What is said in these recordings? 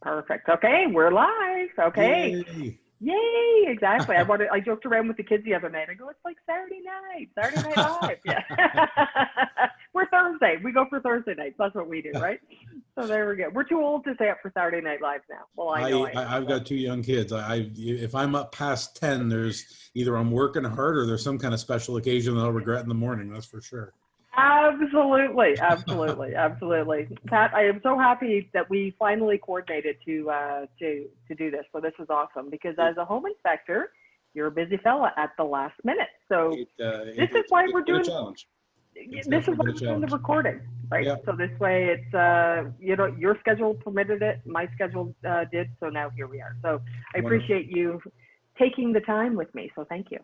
Perfect. Okay, we're live. Okay. Yay! Yay, exactly. I joked around with the kids the other night. I go, it's like Saturday Night Live. Yeah. We're Thursday. We go for Thursday nights. That's what we do, right? So there we go. We're too old to stay up for Saturday Night Live now. Well, I know I am. I've got two young kids. If I'm up past 10, there's either I'm working hard or there's some kind of special occasion that I'll regret in the morning. That's for sure. Absolutely, absolutely, absolutely. Pat, I am so happy that we finally coordinated to do this. So this is awesome because as a home inspector, you're a busy fella at the last minute. So this is why we're doing. This is why we're doing the recording, right? Yeah. So this way, it's your schedule permitted it, my schedule did. So now here we are. So I appreciate you taking the time with me. So thank you.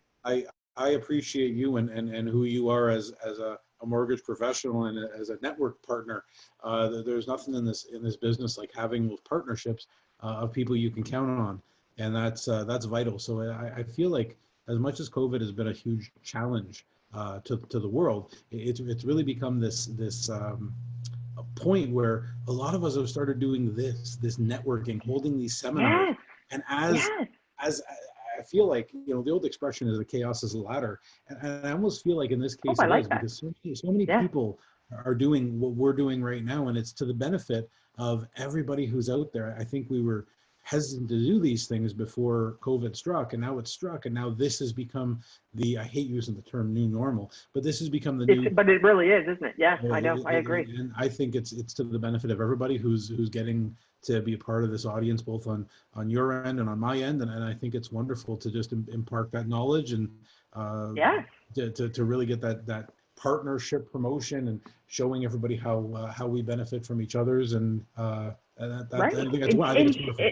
I appreciate you and who you are as a mortgage professional and as a network partner. There's nothing in this business like having those partnerships of people you can count on, and that's vital. So I feel like as much as COVID has been a huge challenge to the world, it's really become this a point where a lot of us have started doing this networking, holding these seminars, and as I feel like, the old expression is the chaos is a ladder. And I almost feel like in this case it is, because so many people are doing what we're doing right now. And it's to the benefit of everybody who's out there. I think we were hesitant to do these things before COVID struck, and now it's struck. And now this has become I hate using the term new normal, but this has become the new. But it really is, isn't it? Yeah, I know. I agree. And I think it's to the benefit of everybody who's getting to be a part of this audience, both on your end and on my end. And I think it's wonderful to just impart that knowledge and to really get that partnership promotion and showing everybody how we benefit from each other's. And I think that's why I think it's wonderful.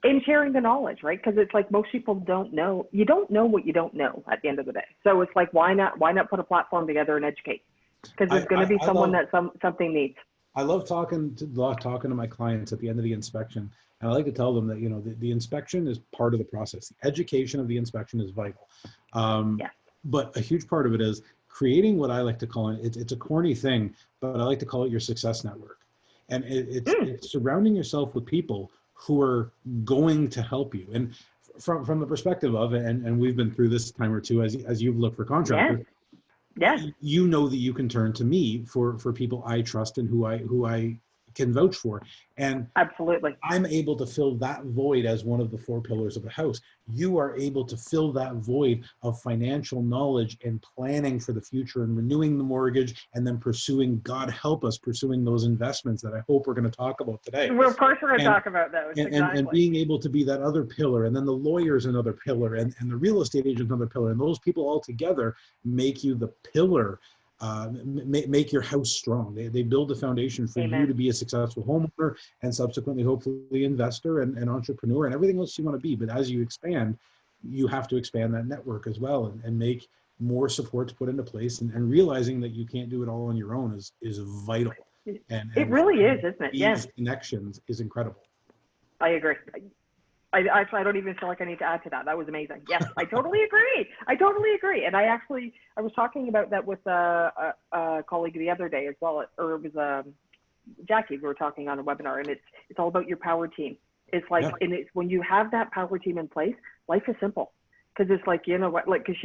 In sharing the knowledge, right? Because it's like most people don't know. You don't know what you don't know at the end of the day. So it's like, why not put a platform together and educate? Because there's going to be someone that something needs. I love talking to my clients at the end of the inspection. And I like to tell them that, the inspection is part of the process. The education of the inspection is vital. But a huge part of it is creating what I like to call it's a corny thing, but I like to call it your success network. And it's surrounding yourself with people who are going to help you. And from the perspective of, and we've been through this time or two as you've looked for contractors, you know that you can turn to me for people I trust and who I can vouch for. And absolutely, I'm able to fill that void as one of the four pillars of the house. You are able to fill that void of financial knowledge and planning for the future and renewing the mortgage, and then God help us, pursuing those investments that I hope we're going to talk about today. Well, of course we're going to talk about those. And being able to be that other pillar, and then the lawyer's another pillar, and the real estate agent's another pillar, and those people all together make you the pillar. Make your house strong. They build a foundation for you to be a successful homeowner and subsequently, hopefully, investor and entrepreneur and everything else you want to be. But as you expand, you have to expand that network as well and make more support to put into place. And realizing that you can't do it all on your own is vital. And it really is, isn't it? These connections is incredible. I agree. I don't even feel like I need to add to that. That was amazing. Yes, I totally agree. And I was talking about that with a colleague the other day as well, or it was Jackie. We were talking on a webinar, and it's all about your power team. It's like, and it's when you have that power team in place, life is simple. Because it's like, you know what, like, because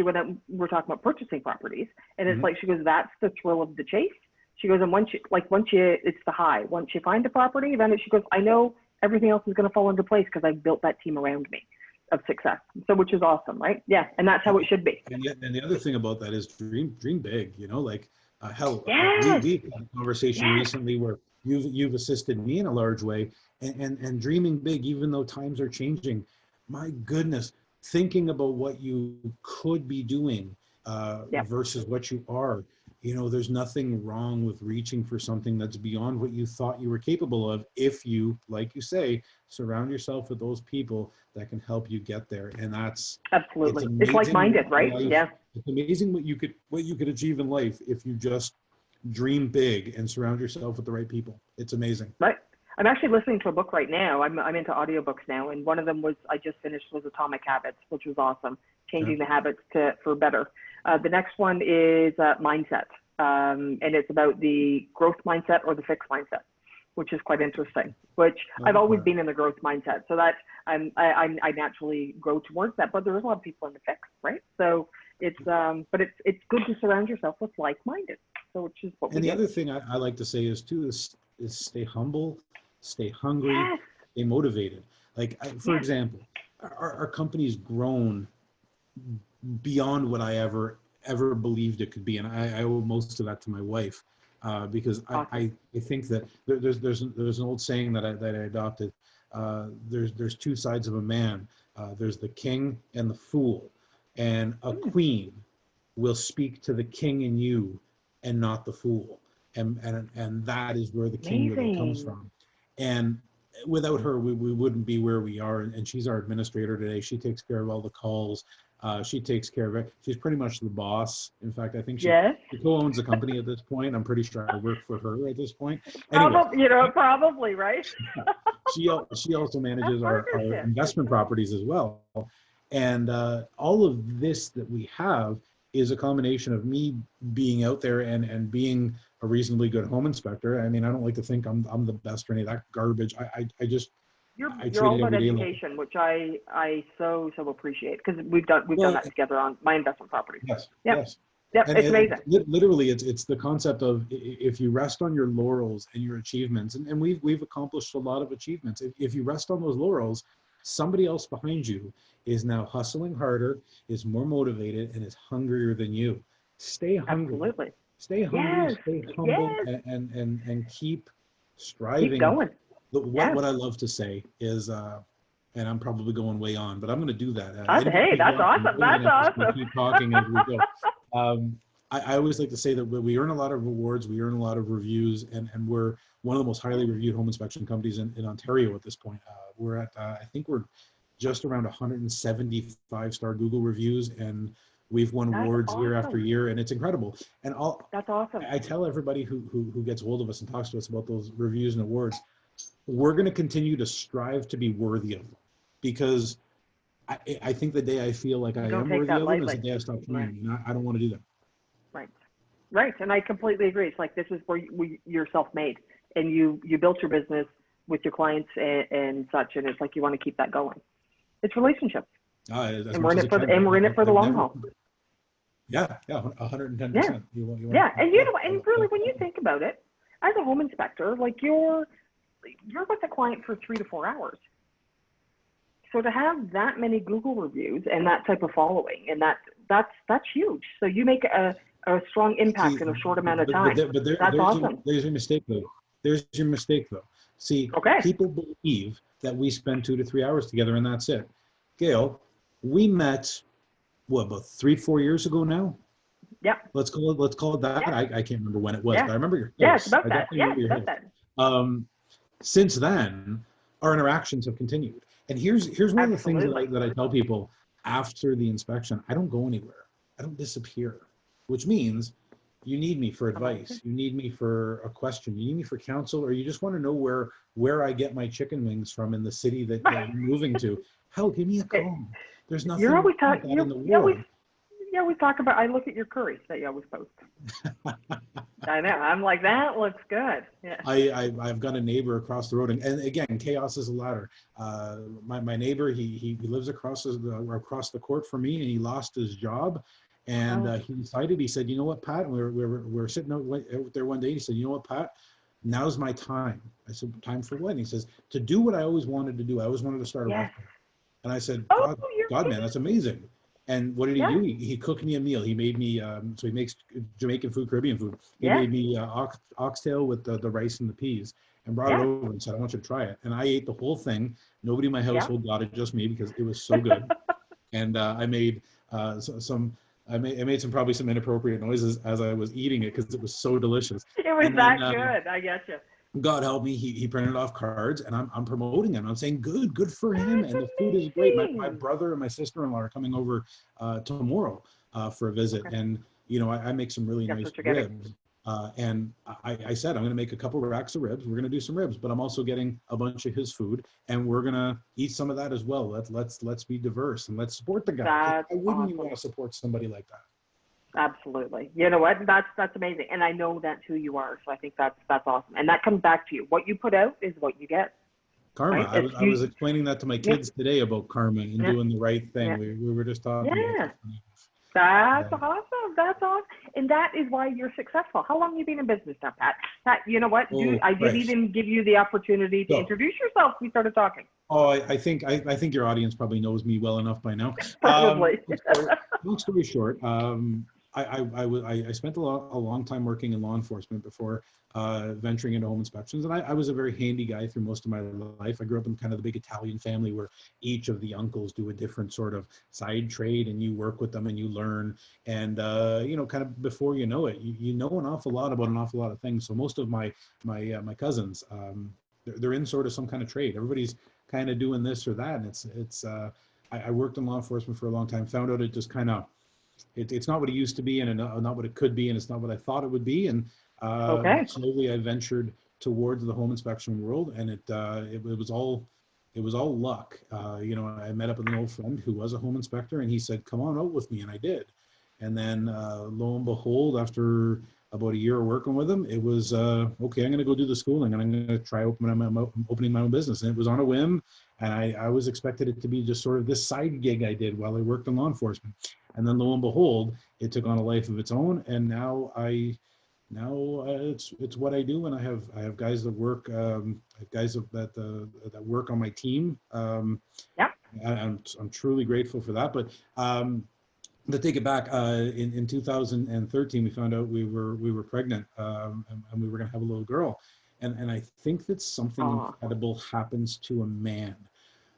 we're talking about purchasing properties, and it's like, she goes, that's the thrill of the chase. She goes, and once you, it's the high. Once you find a property, then she goes, I know everything else is going to fall into place because I've built that team around me of success. So, which is awesome, right? Yeah, and that's how it should be. And the other thing about that is dream big. We had a conversation recently where you've assisted me in a large way, and dreaming big, even though times are changing. My goodness, thinking about what you could be doing versus what you are. There's nothing wrong with reaching for something that's beyond what you thought you were capable of if you, like you say, surround yourself with those people that can help you get there. And that's absolutely, it's like-minded, right? Yeah. It's amazing what you could achieve in life if you just dream big and surround yourself with the right people. It's amazing. Right. I'm actually listening to a book right now. I'm into audiobooks now, and one of them I just finished was Atomic Habits, which was awesome. Changing the habits for better. The next one is mindset, and it's about the growth mindset or the fixed mindset. which is quite interesting, which I've always been in the growth mindset. So that I naturally grow towards that, but there is a lot of people in the fix, right? So it's, but it's good to surround yourself with like-minded. So which is what we And the do. other thing I like to say is too, is stay humble, stay hungry, Yes. stay motivated. Like, for Yes. example, our company's grown beyond what I ever believed it could be, and I owe most of that to my wife, because Awesome. I think that there's an old saying that I adopted. There's two sides of a man. There's the king and the fool, and a queen will speak to the king in you and not the fool, and that is where the king really comes Amazing. from. And without her, we wouldn't be where we are. And she's our administrator today. She takes care of all the calls. She takes care of it. She's pretty much the boss. In fact, I think she Yes. co-owns the company at this point. I'm pretty sure I work for her at this point. Anyway, Probably, right? she also manages our Partnership. investment properties as well. And all of this that we have is a combination of me being out there and being a reasonably good home inspector. I mean, I don't like to think I'm the best or any of that garbage. I just You're treat all it about every day education, which I so appreciate, because we've done that together on my investment properties. Yes, Yep. yes. Yep, And it's amazing. literally, it's the concept of, if you rest on your laurels and your achievements, and we've accomplished a lot of achievements. If you rest on those laurels, somebody else behind you is now hustling harder, is more motivated, and is hungrier than you. Stay hungry. Absolutely. Stay hungry, Yes. stay humble, Yes. and keep Keep striving. going. Yes. What I love to say is, and I'm probably going way on, but I'm going to do that. Hey, that's awesome. That's awesome. Keep talking as we go. I always like to say that we earn a lot of rewards, we earn a lot of reviews, and we're one of the most highly reviewed home inspection companies in Ontario at this point. We're at, I think we're just around 175-star Google reviews, and we've won awards year after year, and it's incredible. And that's awesome. I tell everybody who gets hold of us and talks to us about those reviews and awards, we're going to continue to strive to be worthy of them, because I think the day I feel like I am worthy of them is the day I stop trying. And I don't want to do that. Right. And I completely agree. It's like, this is where you're self-made, and you built your business with your clients and such. And it's like, you want to keep that going. It's relationships. And we're in it for the long haul. Yeah, 110%. Yeah. Yeah. And and really, when you think about it, as a home inspector, like you're with the client for 3 to 4 hours. So to have that many Google reviews and that type of following, and that's huge. So you make a strong impact in a short amount of time. That's awesome. There's your mistake though. See, people believe that we spend 2 to 3 hours together and that's it. Gail, we met, about 3-4 years ago now? Yeah. Let's call it that. Yeah. I can't remember when it was, but I remember your face. Yeah, it's about that. Yeah, it's about that. Since then, our interactions have continued. And here's one of the things that I tell people after the inspection: I don't go anywhere. I don't disappear, which means you need me for advice. You need me for a question. You need me for counsel, or you just want to know where I get my chicken wings from in the city that I'm moving to. Hell, give me a call. There's nothing like that in the world. We talk about, I look at your curries that you always post. I know. I'm like, that looks good. Yeah. I've got a neighbor across the road, and again, chaos is a ladder. My neighbor, he lives across the court from me, and he lost his job, and he decided. He said, "You know what, Pat?" And we're sitting out there one day. He said, "You know what, Pat? Now's my time." I said, "Time for what?" And he says, "To do what I always wanted to do. I always wanted to start a restaurant." And I said, God, man, that's amazing. And what did he do? He cooked me a meal. He made me, so he makes Jamaican food, Caribbean food. He made me oxtail with the rice and the peas, and brought it over and said, "I want you to try it." And I ate the whole thing. Nobody in my household got it, just me, because it was so good. And I made I made probably some inappropriate noises as I was eating it, because it was so delicious. It was good. I get you. God help me, he printed off cards, and I'm promoting him. I'm saying good for him, and the food is great. My brother and my sister-in-law are coming over tomorrow for a visit, and I make some really nice ribs. And I said, I'm going to make a couple racks of ribs. We're going to do some ribs, but I'm also getting a bunch of his food, and we're going to eat some of that as well. Let's be diverse, and let's support the guy. Why wouldn't you want to support somebody like that? Absolutely. You know what? That's amazing. And I know that's who you are. So I think that's awesome. And that comes back to you. What you put out is what you get, Karma. right? I If was I you, was explaining that to my yeah, kids today about karma and yeah, doing the right thing. yeah, We were just talking about yeah. that. That's Uh, awesome. That's awesome. And that is why you're successful. How long have you been in business now, Pat? Pat, you know what? oh, I didn't right. even give you the opportunity to So, introduce yourself. We started talking. oh, I think your audience probably knows me well enough by now. Probably. So, long story short, I spent a long time working in law enforcement before venturing into home inspections, and I was a very handy guy through most of my life. I grew up in kind of the big Italian family where each of the uncles do a different sort of side trade, and you work with them and you learn, and you know, kind of before you know it, you know an awful lot about an awful lot of things. So most of my cousins, they're in sort of some kind of trade. Everybody's kind of doing this or that, and I worked in law enforcement for a long time. Found out it just kind of it's not what it used to be, and not what it could be, and it's not what I thought it would be. And Okay. slowly I ventured towards the home inspection world, and it was all luck. You know, I met up with an old friend who was a home inspector, and he said, "Come on out with me," and I did. And then lo and behold, after about a year of working with him, it was okay. I'm going to go do the schooling, and I'm going to try opening my own business. And it was on a whim, and I was expected it to be just sort of this side gig I did while I worked in law enforcement. And then lo and behold, it took on a life of its own, and it's what I do, and I have guys that work that work on my team. Yeah. I'm truly grateful for that. But to take it back, in 2013, we found out we were pregnant, and we were going to have a little girl, and I think that something Oh, incredible happens to a man.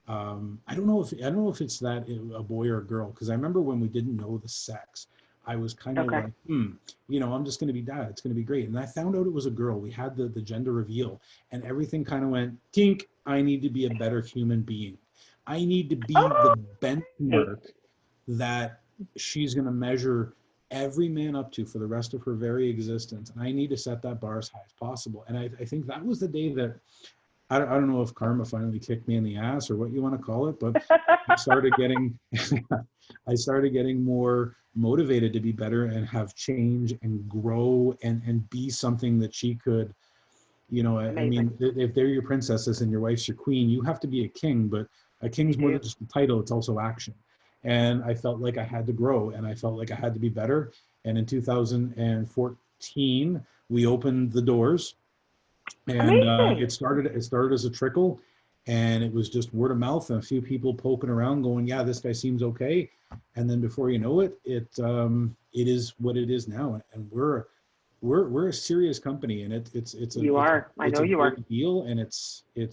I don't know if it's that a boy or a girl, because I remember when we didn't know the sex, I was kind of okay. like, you know, I'm just going to be dad. It's going to be great. And I found out it was a girl. We had the gender reveal, and everything kind of went tink. I need to be a better human being. I need to be the Oh, benchmark that she's going to measure every man up to for the rest of her very existence. And I need to set that bar as high as possible. And I think that was the day that I don't know if karma finally kicked me in the ass or what you want to call it, but I started getting I started getting more motivated to be better and have change and grow and be something that she could, you know, I amazing. mean, if they're your princesses and your wife's your queen, you have to be a king, but a You king's more do. than just a title, it's also action. And I felt like I had to grow, and I felt like I had to be better. And in 2014, we opened the doors, and Amazing. it started as a trickle, and it was just word of mouth and a few people poking around going, yeah, this guy seems okay. And then before you know it, it is what it is now. And we're a serious company, and You are. I it's know a you are. big deal, and it's a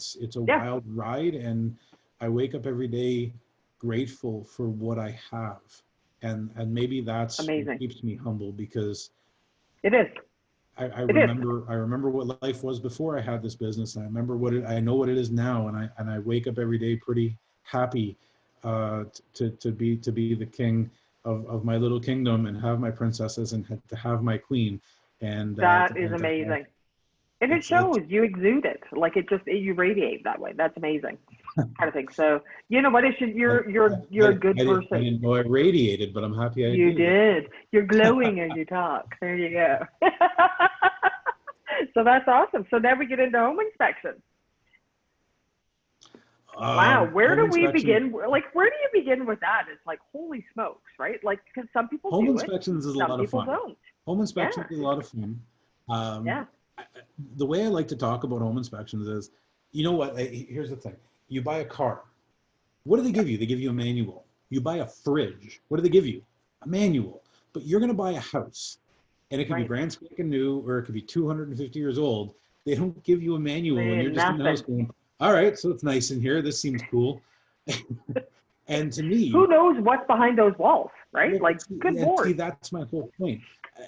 Yeah. wild ride. And I wake up every day grateful for what I have, and maybe that's what Amazing. keeps me humble, because It is. It is. I remember what life was before I had this business. And I remember I know what it is now, and I wake up every day pretty happy to be the king of my little kingdom, and have my princesses, and to have my queen, That is amazing. And it it's shows you exude it. Like you radiate that way. That's amazing. Kind of thing. So you know what? It should, you're a good I person. didn't know I radiated, but I'm happy I You do. did. You're glowing as you talk. There you go. So that's awesome. So now we get into home inspection. Wow, where Home do we inspection begin? Like, where do you begin with that? It's like, holy smokes, right? Like, because some people Home do it, inspections is a some lot of people fun. don't. Home Yeah, inspections is a lot of fun. Um, yeah. the way I like to talk about home inspections is, you know what? Here's the thing: you buy a car. What do they give you? They give you a manual. You buy a fridge. What do they give you? A manual. But you're going to buy a house, and it could be Right. brand spanking new, or it could be 250 years old. They don't give you a manual, and you're just in the house Nothing. going, "All right, so it's nice in here. This seems cool." And to Who me, knows what's behind those walls, right? well, Like, good see, lord. that's my whole point.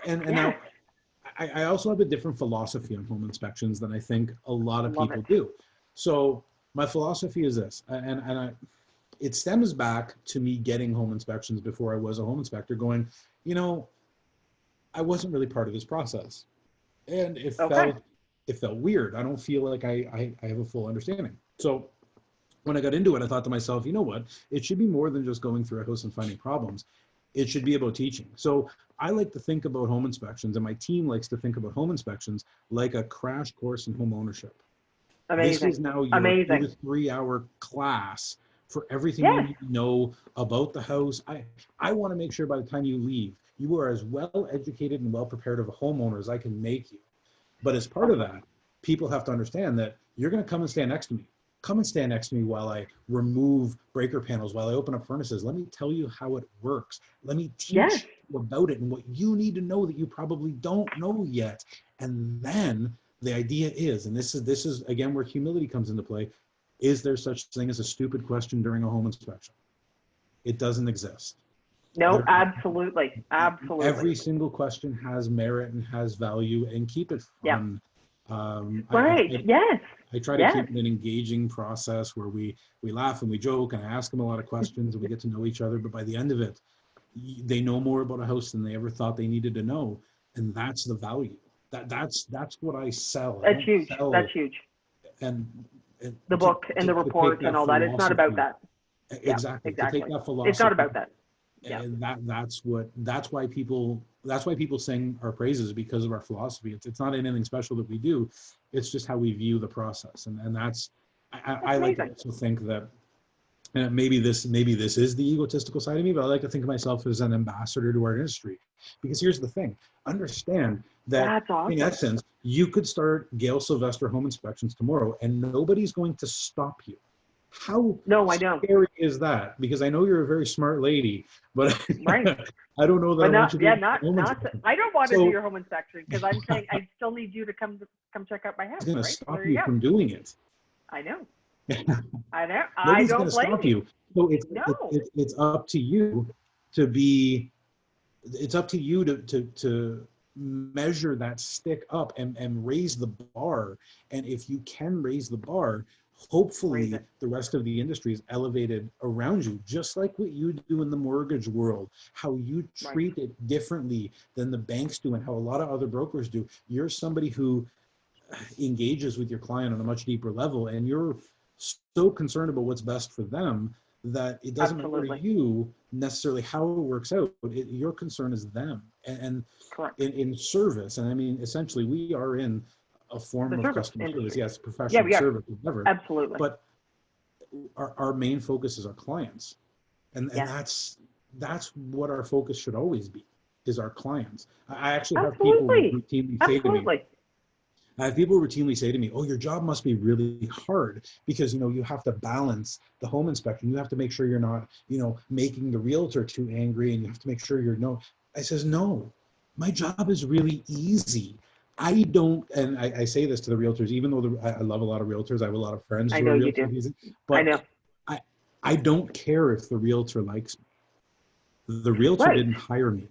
And Yes, now, I also have a different philosophy on home inspections than I think a lot of love people it. do. So my philosophy is this, it stems back to me getting home inspections before I was a home inspector, going, you know, I wasn't really part of this process, and Okay. it felt weird. I don't feel like I have a full understanding. So when I got into it, I thought to myself, you know what? It should be more than just going through a house and finding problems. It should be about teaching. So I like to think about home inspections, and my team likes to think about home inspections like a crash course in home ownership. This Amazing. is now your Amazing. 2 to 3 hour class for everything you Yes. need to know about the house. I want to make sure by the time you leave, you are as well educated and well prepared of a homeowner as I can make you. But as part of that, people have to understand that you're going to come and stand next to me. Come and stand next to me while I remove breaker panels, while I open up furnaces. Let me tell you how it works. Let me Yes. teach you about it and what you need to know that you probably don't know yet. And then the idea is, and this is again where humility comes into play, is there such thing as a stupid question during a home inspection? It doesn't exist. No, absolutely. Absolutely. Every single question has merit and has value, and keep it Yeah. fun. Right. Yes. I try to keep it an engaging process where we laugh and we joke, and I ask them a lot of questions and we get to know each other. But by the end of it, they know more about a house than they ever thought they needed to know, and that's the value. That's what I sell. That's huge. That's huge. And the book and the report and all that. It's not about that. Exactly. Exactly. To take that philosophy, it's not about that. Yeah. And that's why people sing our praises, because of our philosophy. It's not anything special that we do. It's just how we view the process. And that's I like to also think that, and maybe this is the egotistical side of me, but I like to think of myself as an ambassador to our industry. Because here's the thing, understand that in essence, you could start Gail Sylvester Home Inspections tomorrow and nobody's going to stop you. How scary is that? Because I know you're a very smart lady, but right. I don't know that. I don't want to do your home inspection, because I'm saying I still need you to come check out my house. It's going to stop you from doing it. I know. I know. Nobody's going to stop you. So it's up to you to be. It's up to you to measure that stick up and raise the bar. And if you can raise the bar, hopefully the rest of the industry is elevated around you, just like what you do in the mortgage world, how you treat it differently than the banks do and how a lot of other brokers do. You're somebody who engages with your client on a much deeper level, and you're so concerned about what's best for them that it doesn't matter to you necessarily how it works out. Your concern is them and in service. And I mean, essentially, we are in a form of customer service. Yes, professional service, whatever. Absolutely. But our main focus is our clients, and that's what our focus should always be, is our clients. I actually have people routinely say to me. I have people routinely say to me, "Oh, your job must be really hard because you have to balance the home inspection. You have to make sure you're not making the realtor too angry, and you have to make sure you're no." I says, "No, my job is really easy. I don't," and I say this to the realtors, even though I love a lot of realtors. I have a lot of friends who are realtors. But I know. I don't care if the realtor likes me. The realtor didn't hire me.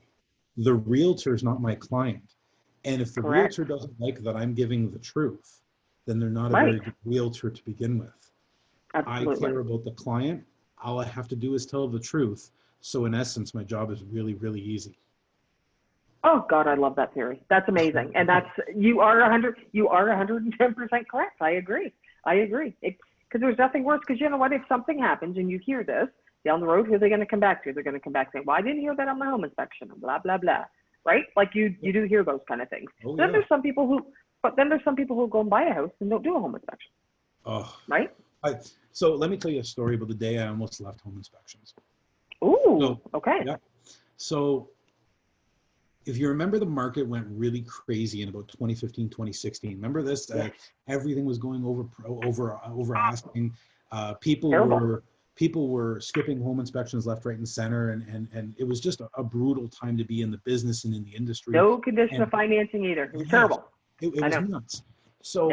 The realtor is not my client. And if the realtor doesn't like that I'm giving the truth, then they're not a very good realtor to begin with. Absolutely. I care about the client. All I have to do is tell the truth. So in essence, my job is really, really easy. Oh God, I love that theory. That's amazing. And you are 110% correct. I agree. Because there's nothing worse, because you know what, if something happens and you hear this down the road, who are they going to come back to? They're going to come back saying, well, I didn't hear that on my home inspection, blah, blah, blah. Right? Like you do hear those kind of things. Then there's some people who go and buy a house and don't do a home inspection. Oh, right? So let me tell you a story about the day I almost left home inspections. Ooh, okay. Yeah. So if you remember, the market went really crazy in about 2015, 2016. Remember this? Everything was going over asking. People were skipping home inspections left, right, and center, and it was just a brutal time to be in the business and in the industry. No condition of financing either. It was terrible. It was nuts. So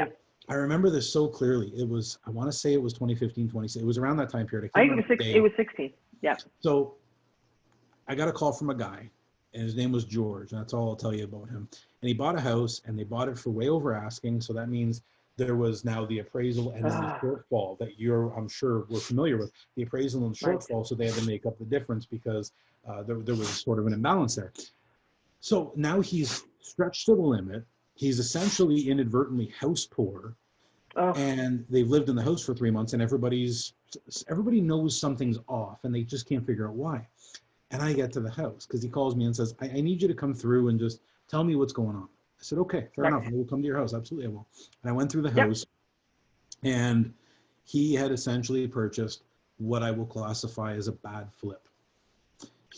I remember this so clearly. I want to say it was 2015, 2016. It was around that time period. I think it was 16. Yeah. So I got a call from a guy, and his name was George, and that's all I'll tell you about him. And he bought a house, and they bought it for way over asking. So that means there was now the appraisal and then the shortfall that I'm sure we're familiar with, the appraisal and shortfall. So they had to make up the difference because there was sort of an imbalance there. So now he's stretched to the limit. He's essentially inadvertently house poor, and they've lived in the house for 3 months, and everybody knows something's off, and they just can't figure out why. And I get to the house because he calls me and says, I need you to come through and just tell me what's going on. I said, okay, fair Right. enough. I will come to your house. Absolutely, I will. And I went through the Yep. house, and he had essentially purchased what I will classify as a bad flip.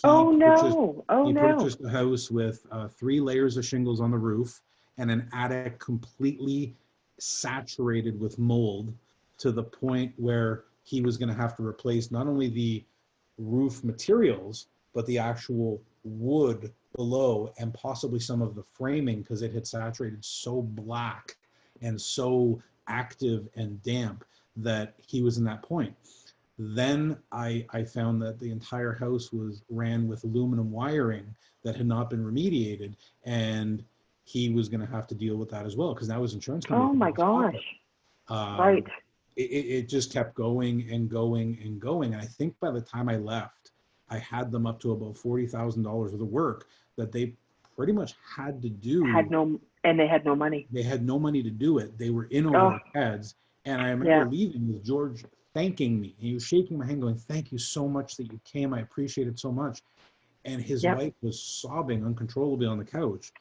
Oh Purchased, no. Oh he no. purchased a house with 3 layers of shingles on the roof and an attic completely saturated with mold to the point where he was going to have to replace not only the roof materials, but the actual wood below and possibly some of the framing because it had saturated so black and so active and damp that he was in that point. Then I found that the entire house was ran with aluminum wiring that had not been remediated, and he was going to have to deal with that as well because now his insurance company. Oh my gosh. Right. It just kept going and going and going. And I think by the time I left, I had them up to about $40,000 worth of work that they pretty much had to do. And they had no money. They had no money to do it. They were in over their heads. And I remember leaving with George thanking me. He was shaking my hand going, thank you so much that you came. I appreciate it so much. And his wife was sobbing uncontrollably on the couch.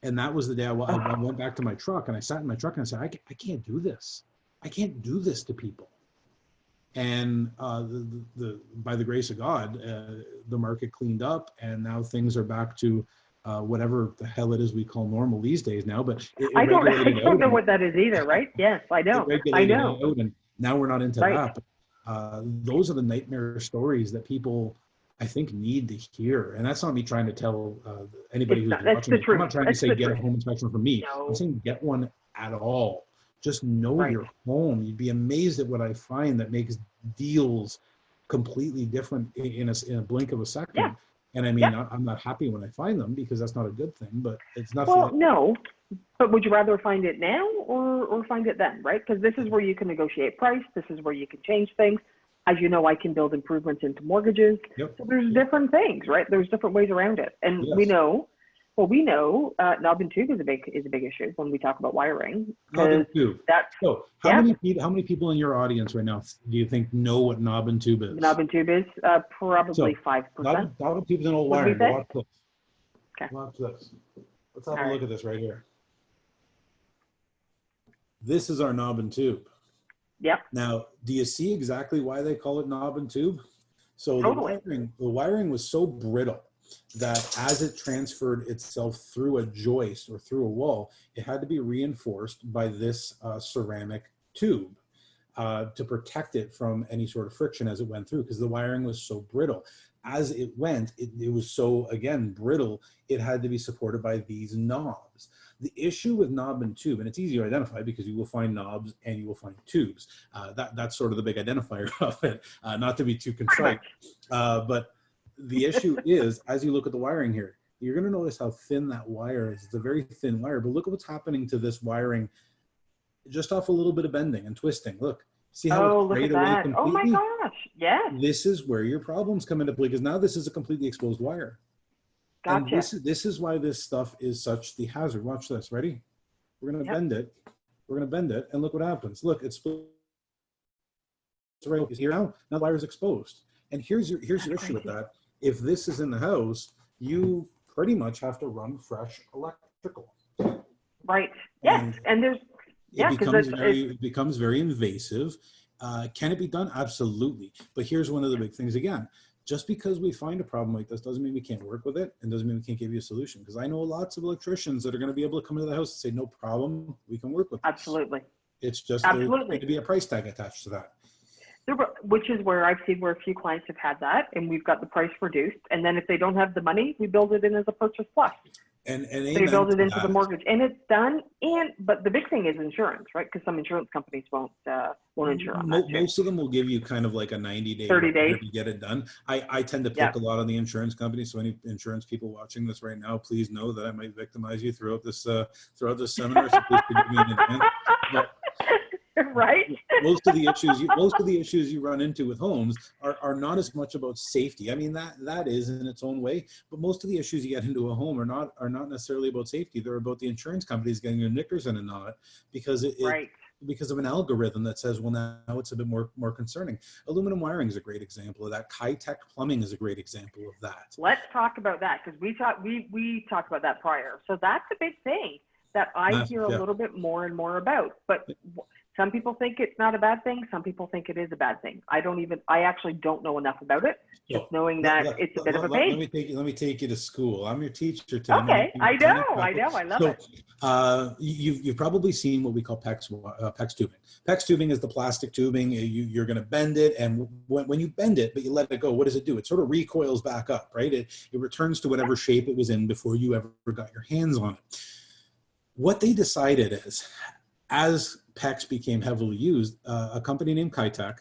And that was the day I went back to my truck and I sat in my truck and I said, I can't do this. I can't do this to people. And by the grace of God, the market cleaned up and now things are back to whatever the hell it is we call normal these days now. But I don't know what that is either, right? Yes, I know. I know. And now we're not into that. But, those are the nightmare stories that people, I think, need to hear. And that's not me trying to tell anybody who's watching this. I'm not trying to say get a home inspection from me. No. I'm saying get one at all. Just know your home. You'd be amazed at what I find that makes deals completely different in a blink of a second. Yeah. And I mean, I'm not happy when I find them because that's not a good thing, but it's nothing. Well, no, but would you rather find it now or find it then, right? Because this is where you can negotiate price. This is where you can change things. As you know, I can build improvements into mortgages. Yep. So there's different things, right? There's different ways around it. And we know knob and tube is a big issue when we talk about wiring. Knob and tube. So how many people in your audience right now do you think know what knob and tube is? Knob and tube is probably 5%. Knob and tube is an old wiring. Watch this. Okay. Watch this. Let's have a look at this right here. This is our knob and tube. Yep. Now, do you see exactly why they call it knob and tube? So the wiring was so brittle that as it transferred itself through a joist or through a wall, it had to be reinforced by this ceramic tube to protect it from any sort of friction as it went through, because the wiring was so brittle. As it went, it was so, again, brittle, it had to be supported by these knobs. The issue with knob and tube, and it's easy to identify because you will find knobs and you will find tubes. That's sort of the big identifier of it, not to be too contrite. But the issue is, as you look at the wiring here, you're going to notice how thin that wire is. It's a very thin wire, but look at what's happening to this wiring just off a little bit of bending and twisting. Look, see how it's frayed away completely? Oh my gosh, yeah. This is where your problems come into play because now this is a completely exposed wire. Gotcha. And this is why this stuff is such the hazard. Watch this. Ready? We're going to bend it. We're going to bend it, and look what happens. Look, it's right here now. Now the wire is exposed. And here's your issue with that. If this is in the house, you pretty much have to run fresh electrical. Right. Yes. And there's it becomes very invasive. Can it be done? Absolutely. But here's one of the big things again. Just because we find a problem like this doesn't mean we can't work with it and doesn't mean we can't give you a solution. Because I know lots of electricians that are going to be able to come into the house and say, no problem, we can work with this. Absolutely. It's just there's going to be a price tag attached to that. Which is where I've seen where a few clients have had that and we've got the price reduced. And then if they don't have the money, we build it in as a purchase plus. And they build it into the mortgage and it's done. But the big thing is insurance, right? Because some insurance companies won't insure on that. Most of them will give you kind of like a 90-day 30 days to get it done. I tend to pick a lot on the insurance companies. So any insurance people watching this right now, please know that I might victimize you throughout this seminar. So please forgive me in advance. But right. Most of the issues you run into with homes are not as much about safety. I mean, that is in its own way, but most of the issues you get into a home are not necessarily about safety. They're about the insurance companies getting their knickers in a knot because because of an algorithm that says, well, now it's a bit more concerning. Aluminum wiring is a great example of that. Kitech plumbing is a great example of that. Let's talk about that, because we talked about that prior. So that's a big thing that I hear a little bit more and more about. But some people think it's not a bad thing. Some people think it is a bad thing. I actually don't know enough about it. Just knowing that it's a bit of a pain. Let me take you to school. I'm your teacher today. Okay, I know. I love it. You've probably seen what we call PEX tubing. PEX tubing is the plastic tubing. You're going to bend it, and when you bend it, but you let it go, what does it do? It sort of recoils back up, right? It returns to whatever shape it was in before you ever got your hands on it. What they decided is, as PEX became heavily used, a company named Kitech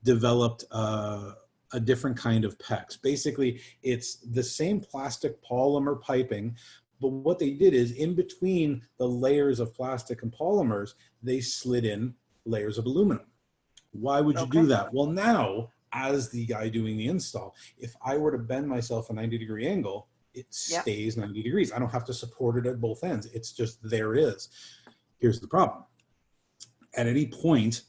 developed a different kind of PEX. Basically, it's the same plastic polymer piping, but what they did is, in between the layers of plastic and polymers, they slid in layers of aluminum. Why would you do that? Well, now, as the guy doing the install, if I were to bend myself a 90-degree angle, it stays 90 degrees. I don't have to support it at both ends. It's just, there it is. Here's the problem. At any point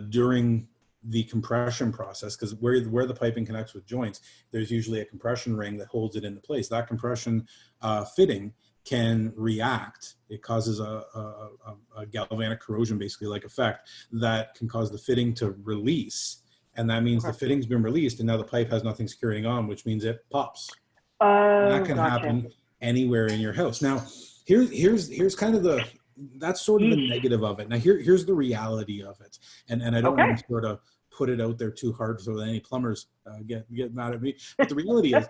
during the compression process, because where the piping connects with joints, there's usually a compression ring that holds it into place. That compression fitting can react. It causes a galvanic corrosion, basically, like effect, that can cause the fitting to release. And that means the fitting's been released, and now the pipe has nothing securing on, which means it pops. That can happen anywhere in your house. Now, here's kind of that's sort of the negative of it. Now, here's the reality of it. And I don't want to sort of put it out there too hard so that any plumbers get mad at me. But the reality is,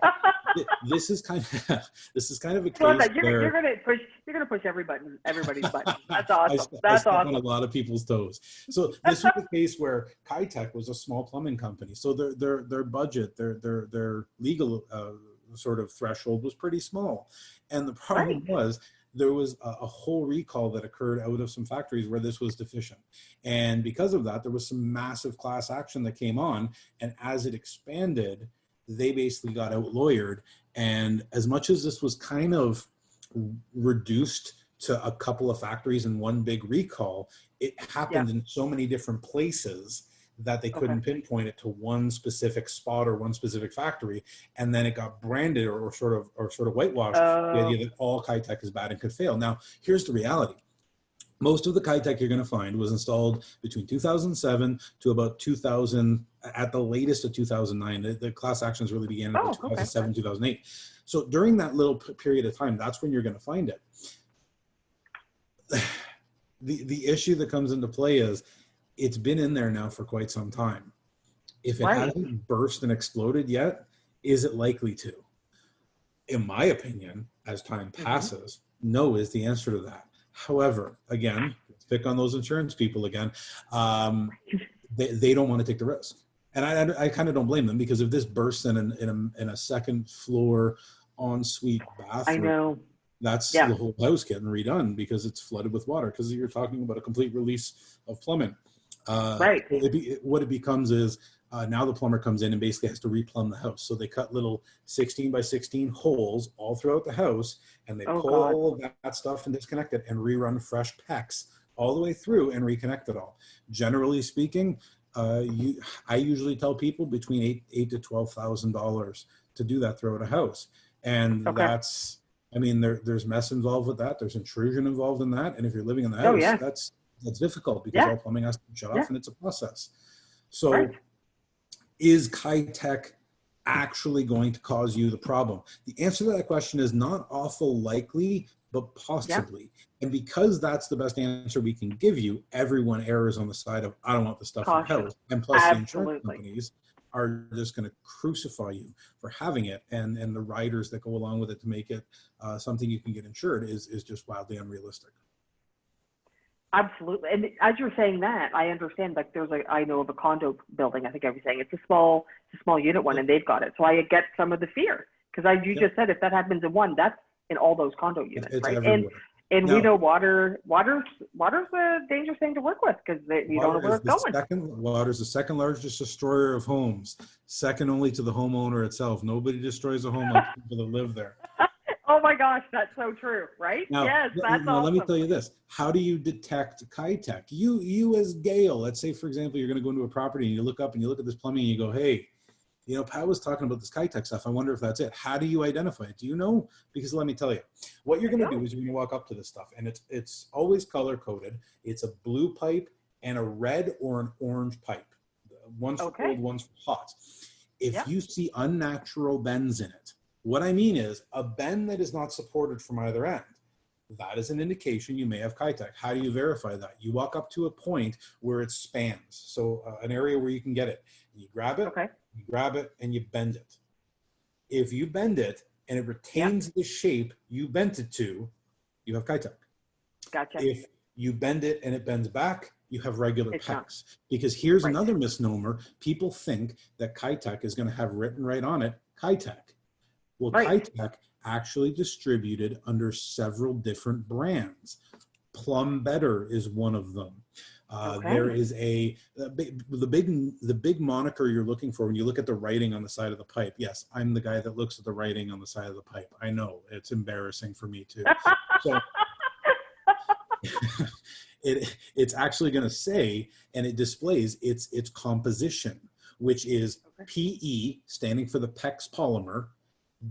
this is kind of a case where you're gonna push everybody's button. That's awesome. That's awesome. On a lot of people's toes. So this was a case where Kitech was a small plumbing company, so their budget, their legal sort of threshold was pretty small, and the problem was, there was a whole recall that occurred out of some factories where this was deficient. And because of that, there was some massive class action that came on. And as it expanded, they basically got out lawyered. And as much as this was kind of reduced to a couple of factories and one big recall, it happened in so many different places that they couldn't pinpoint it to one specific spot or one specific factory, and then it got branded or sort of whitewashed, the idea that all Kitech is bad and could fail. Now, here's the reality. Most of the Kitech you're going to find was installed between 2007 to about 2000, at the latest of 2009. The class actions really began in 2007, 2008. So during that little period of time, that's when you're going to find it. The issue that comes into play is, it's been in there now for quite some time. If it hasn't burst and exploded yet, is it likely to? In my opinion, as time passes, no is the answer to that. However, again, let's pick on those insurance people again. They don't want to take the risk. And I kind of don't blame them, because if this bursts in a second floor ensuite bathroom, I know. That's the whole house getting redone because it's flooded with water, because you're talking about a complete release of plumbing. What it becomes is, now the plumber comes in and basically has to replumb the house. So they cut little 16 by 16 holes all throughout the house, and they pull all of that stuff and disconnect it and rerun fresh PEX all the way through and reconnect it all. Generally speaking, I usually tell people between $8,000 to $12,000 to do that throughout a house, and that's, I mean, there's mess involved with that. There's intrusion involved in that, and if you're living in the house, that's difficult, because all plumbing has to be shut off, and it's a process. So is Kitech actually going to cause you the problem? The answer to that question is not awful likely, but possibly. And because that's the best answer we can give you, everyone errs on the side of, I don't want the stuff in the house. And plus the insurance companies are just going to crucify you for having it. And the riders that go along with it to make it something you can get insured is just wildly unrealistic. Absolutely. And as you're saying that, I understand, like, I know of a condo building, I think I was saying, it's a small unit one, and they've got it. So I get some of the fear, because you just said, if that happens in one, that's in all those condo units, it's right? Everywhere. And we know water's a dangerous thing to work with, because you don't know where it's going. Water's the second largest destroyer of homes, second only to the homeowner itself. Nobody destroys a home like people that live there. Oh my gosh, that's so true, right? Now, Yes, that's now let me awesome. tell you this. How do you detect Kitech? You as Gail, let's say, for example, you're going to go into a property and you look up and you look at this plumbing and you go, hey, you know, Pat was talking about this Kitech stuff. I wonder if that's it. How do you identify it? Do you know? Because let me tell you, what you're going to do is you're going to walk up to this stuff, and it's always color coded. It's a blue pipe and a red or an orange pipe. One's for cold, one's for hot. If you see unnatural bends in it, what I mean is a bend that is not supported from either end. That is an indication you may have Kitech. How do you verify that? You walk up to a point where it spans, so an area where you can get it. You grab it, you grab it, and you bend it. If you bend it and it retains the shape you bent it to, you have Kitech. Gotcha. If you bend it and it bends back, you have regular PEX. Because here's another misnomer. People think that Kitech is going to have written right on it, Kitech. Well, Kitech actually distributed under several different brands. Plum Better is one of them. There is the big moniker you're looking for when you look at the writing on the side of the pipe. Yes, I'm the guy that looks at the writing on the side of the pipe. I know, it's embarrassing for me too. So it's actually going to say, and it displays its composition, which is PE, standing for the PEX polymer,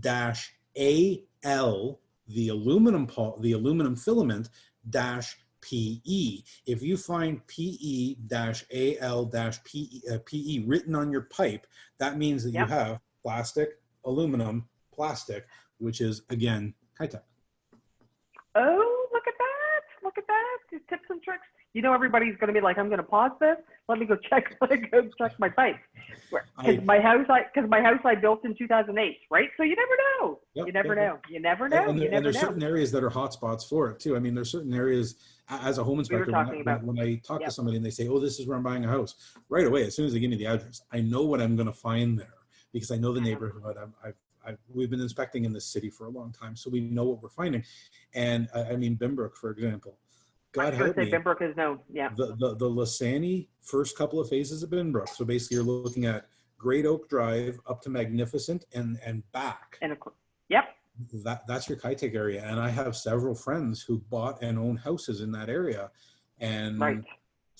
dash AL, the aluminum filament, dash PE. If you find PE dash AL dash PE written on your pipe, that means that you have plastic, aluminum, plastic, which is again Kitech. Oh, look at that! Look at that! These tips and tricks. You know, everybody's going to be like, "I'm going to pause this. Let me go check. Let me go check my pipe." Because my house, I built in 2008, right? So you never know. You never know. You never know. And there's certain areas that are hotspots for it too. I mean, there's certain areas as a home inspector. When I talk to somebody and they say, "Oh, this is where I'm buying a house," right away, as soon as they give me the address, I know what I'm going to find there because I know the neighborhood. We've been inspecting in this city for a long time, so we know what we're finding. And I mean, Bimbrook, for example. God help me. Bimbrook is known. The Lysani first couple of phases of Bimbrook. So basically, you're looking at Great Oak Drive up to Magnificent and back. That's your Kitech area. And I have several friends who bought and own houses in that area, and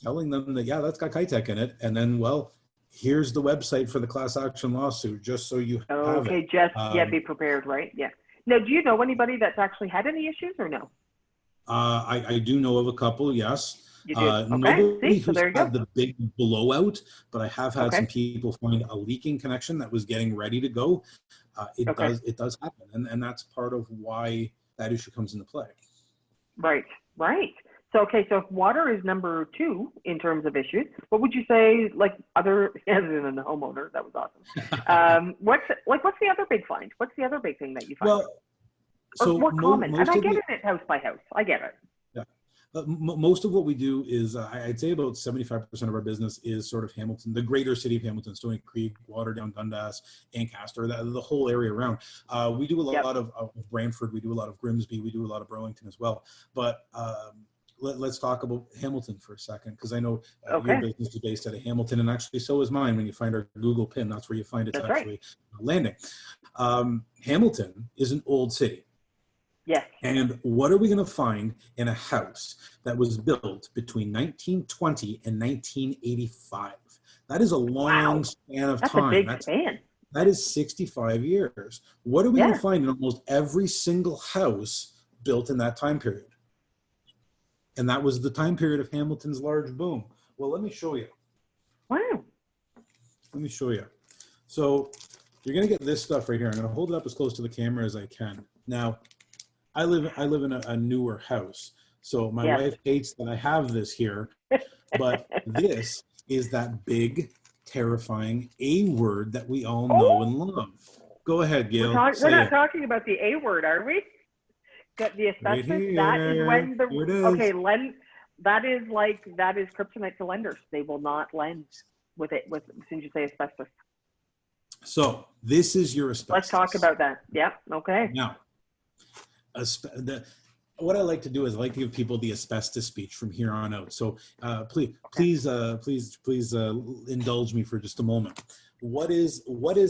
telling them that that's got Kitech in it. And then, well, here's the website for the class action lawsuit, just so you have it. Be prepared, right? Now, do you know anybody that's actually had any issues or no? I do know of a couple, yes. You do? Nobody who's had the big blowout, but I have had some people find a leaking connection that was getting ready to go. It does happen, and that's part of why that issue comes into play. Right. So if water is number 2 in terms of issues, what would you say, like other, as in a homeowner, that was awesome. What's the other big find? What's the other big thing that you find? Well, so more common, and I get it house by house. I get it. Yeah, most of what we do is, I'd say about 75% of our business is sort of Hamilton, the greater city of Hamilton, Stony Creek, Waterdown, Dundas, Ancaster, the whole area around. We do a lot of Brantford, we do a lot of Grimsby, we do a lot of Burlington as well. But let's talk about Hamilton for a second, because I know your business is based out of Hamilton, and actually so is mine. When you find our Google pin, that's where you find it's actually landing. Hamilton is an old city. Yes. And what are we going to find in a house that was built between 1920 and 1985? That is a long span of time. That's a big span. That is 65 years. What are we going to find in almost every single house built in that time period? And that was the time period of Hamilton's large boom. Well, let me show you. Wow. Let me show you. So you're going to get this stuff right here. I'm going to hold it up as close to the camera as I can. Now, I live in a newer house, so my wife hates that I have this here, but this is that big, terrifying A word that we all know and love. Go ahead, Gail. We're not talking about the A word, are we? The asbestos. Right, that is when that is kryptonite to lenders. They will not lend with it as soon as you say asbestos. So this is your asbestos. Let's talk about that. Okay. Now, what I like to do is I like to give people the asbestos speech from here on out. So please indulge me for just a moment. What is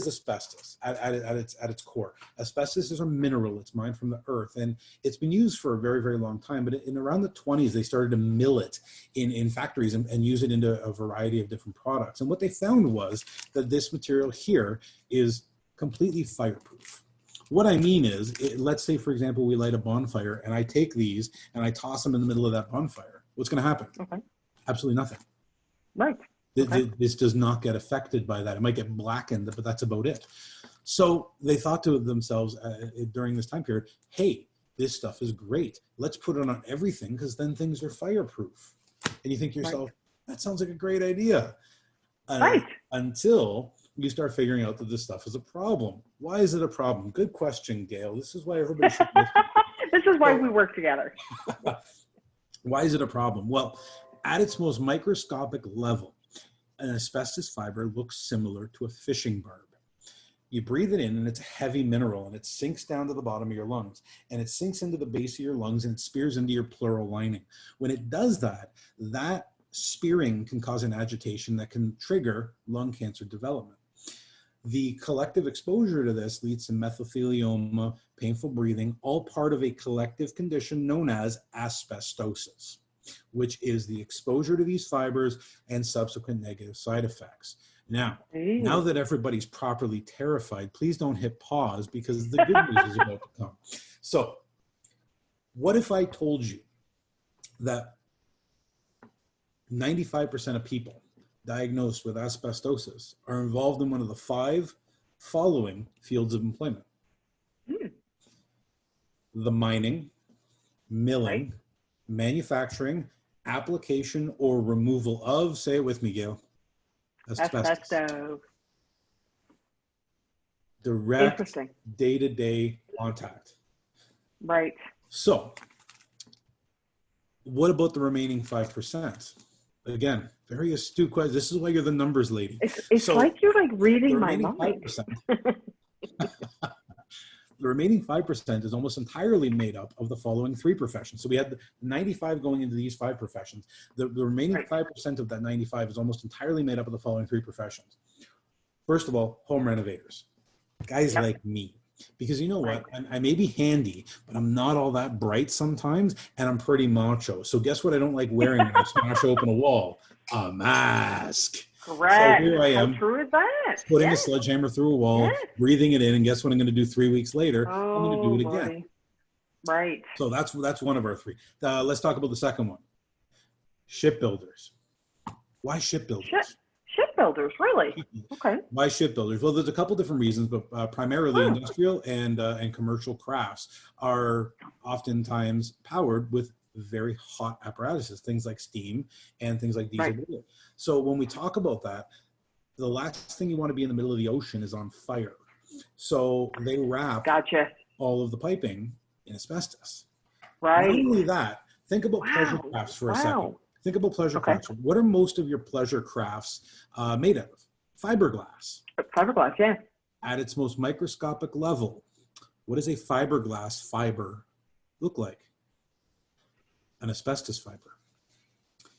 asbestos at its core? Asbestos is a mineral. It's mined from the earth, and it's been used for a very, very long time. But in around the 20s, they started to mill it in factories and use it into a variety of different products. And what they found was that this material here is completely fireproof. What I mean is, let's say, for example, we light a bonfire, and I take these and I toss them in the middle of that bonfire. What's going to happen? Okay. Absolutely nothing. Right. Okay. This does not get affected by that. It might get blackened, but that's about it. So they thought to themselves during this time period, hey, this stuff is great. Let's put it on everything, because then things are fireproof. And you think to yourself, that sounds like a great idea. Right. Until you start figuring out that this stuff is a problem. Why is it a problem? Good question, Gail. This is why everybody should listen. This is why we work together. Why is it a problem? Well, at its most microscopic level, an asbestos fiber looks similar to a fishing barb. You breathe it in, and it's a heavy mineral, and it sinks down to the bottom of your lungs, and it sinks into the base of your lungs, and it spears into your pleural lining. When it does that, that spearing can cause an agitation that can trigger lung cancer development. The collective exposure to this leads to mesothelioma, painful breathing, all part of a collective condition known as asbestosis, which is the exposure to these fibers and subsequent negative side effects. Now that everybody's properly terrified, please don't hit pause, because the good news is about to come. So, what if I told you that 95% of people diagnosed with asbestosis are involved in one of the 5 following fields of employment? The mining, milling, manufacturing, application, or removal of, say it with me, Gail, asbestos. Direct day-to-day contact. Right. So, what about the remaining 5%? Again, very astute question. This is why you're the numbers lady. It's like you're like reading my mind. 5%, the remaining 5% is almost entirely made up of the following 3 professions. So we had 95 going into these 5 professions. The remaining 5% of that 95 is almost entirely made up of the following 3 professions. First of all, home renovators, guys like me. Because you know what, I may be handy, but I'm not all that bright sometimes, and I'm pretty macho. So guess what I don't like wearing when I smash open a wall? A mask. Correct. So here I am. How true is that? Putting a sledgehammer through a wall, breathing it in, and guess what I'm going to do 3 weeks later? I'm going to do it again. Right. So that's one of our 3. Let's talk about the second one. Shipbuilders. Why shipbuilders? Shipbuilders, really? Okay. Why shipbuilders? Well, there's a couple different reasons, but primarily industrial and commercial crafts are oftentimes powered with very hot apparatuses, things like steam and things like diesel. Right. So when we talk about that, the last thing you want to be in the middle of the ocean is on fire. So they wrap all of the piping in asbestos. Right. Not only that, think about pleasure crafts for a second. Think about pleasure crafts. What are most of your pleasure crafts made of? Fiberglass. Fiberglass, yeah. At its most microscopic level, what does a fiberglass fiber look like? An asbestos fiber.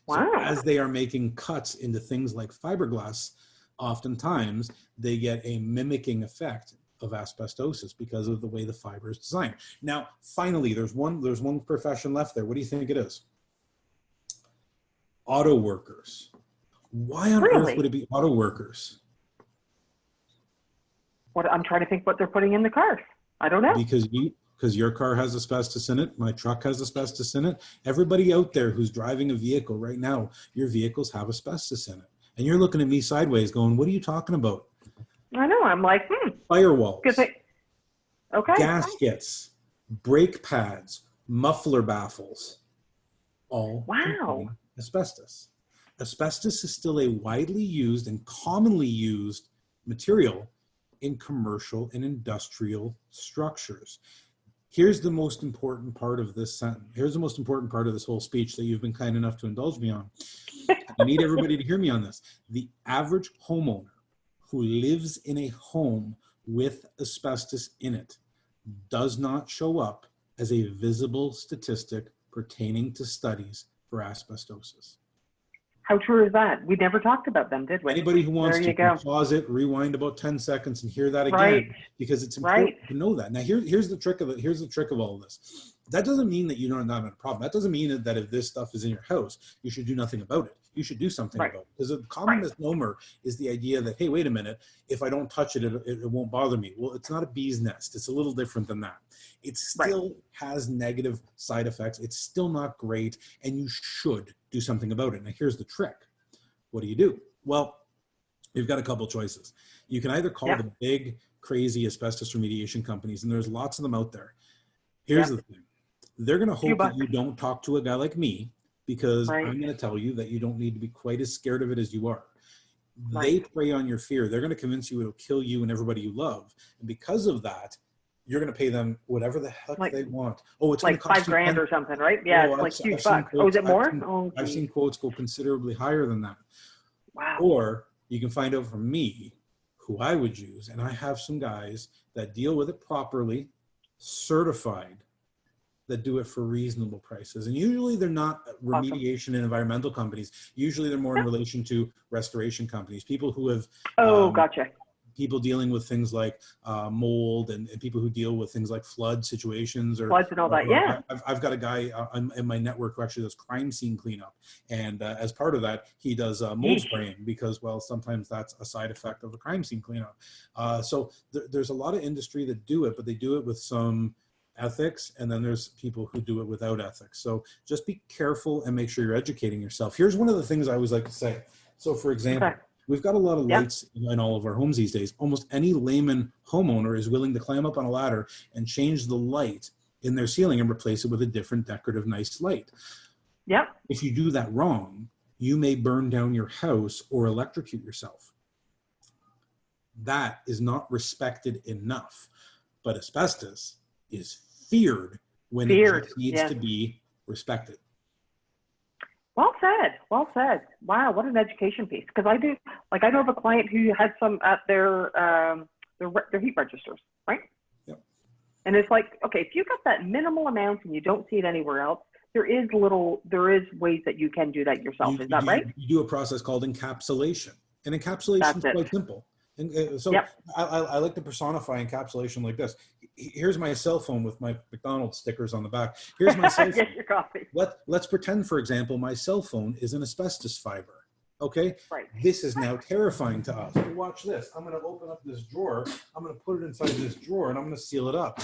Wow. So as they are making cuts into things like fiberglass, oftentimes they get a mimicking effect of asbestosis because of the way the fiber is designed. Now, finally, there's one profession left there. What do you think it is? Auto workers. Why on earth would it be auto workers? I'm trying to think what they're putting in the cars. I don't know. Because your car has asbestos in it, my truck has asbestos in it. Everybody out there who's driving a vehicle right now, your vehicles have asbestos in it. And you're looking at me sideways going, what are you talking about? I know. I'm like, Firewalls. Okay. Gaskets, brake pads, muffler baffles, all contain asbestos. Asbestos is still a widely used and commonly used material in commercial and industrial structures. Here's the most important part of this sentence. Here's the most important part of this whole speech that you've been kind enough to indulge me on. I need everybody to hear me on this. The average homeowner who lives in a home with asbestos in it does not show up as a visible statistic pertaining to studies for asbestosis. How true is that? We never talked about them, did we? Anybody who wants There to you go. can pause it, rewind about 10 seconds and hear that again, Right. because it's Right. important to know that. Now, here's the trick of it. Here's the trick of all of this. That doesn't mean that you're not in a problem. That doesn't mean that if this stuff is in your house, you should do nothing about it. You should do something Right. about it. Because a common misnomer is the idea that, hey, wait a minute, if I don't touch it, it won't bother me. Well, it's not a bee's nest. It's a little different than that. It still has negative side effects. It's still not great, and you should do something about it. Now, here's the trick. What do? Well, you've got a couple choices. You can either call the big, crazy asbestos remediation companies, and there's lots of them out there. Here's the thing. They're going to hope that you don't talk to a guy like me, because I'm going to tell you that you don't need to be quite as scared of it as you are. They prey on your fear. They're going to convince you it'll kill you and everybody you love. And because of that, you're going to pay them whatever the heck they want. Oh, it's like going to cost $5,000 or something, right? Yeah, it's like huge bucks. Oh, is it more? I've seen quotes go considerably higher than that. Wow. Or you can find out from me who I would use. And I have some guys that deal with it properly, certified, that do it for reasonable prices. And usually they're not remediation and environmental companies. Usually they're more in relation to restoration companies, people who have gotcha. People dealing with things like mold, and people who deal with things like flood situations, or floods and all that. Yeah. I've got a guy in my network who actually does crime scene cleanup, and as part of that, he does mold spraying, because, well, sometimes that's a side effect of a crime scene cleanup. So there's a lot of industry that do it, but they do it with some ethics, and then there's people who do it without ethics. So just be careful and make sure you're educating yourself. Here's one of the things I always like to say. So, for example, we've got a lot of lights in all of our homes these days. Almost any layman homeowner is willing to climb up on a ladder and change the light in their ceiling and replace it with a different decorative nice light. Yep. If you do that wrong, you may burn down your house or electrocute yourself. That is not respected enough. But asbestos is feared when it needs to be respected. Well said. Well said. Wow, what an education piece. Because I know of a client who had some at their heat registers, right? Yep. And it's like, okay, if you got that minimal amount and you don't see it anywhere else, there is ways that you can do that yourself. Is that right? You do a process called encapsulation, and encapsulation is quite simple. And so I like to personify encapsulation like this. Here's my cell phone with my McDonald's stickers on the back. Here's my cell phone. Get your coffee. Let's pretend, for example, my cell phone is an asbestos fiber. Okay? Right. This is now terrifying to us. Watch this. I'm going to open up this drawer. I'm going to put it inside this drawer, and I'm going to seal it up.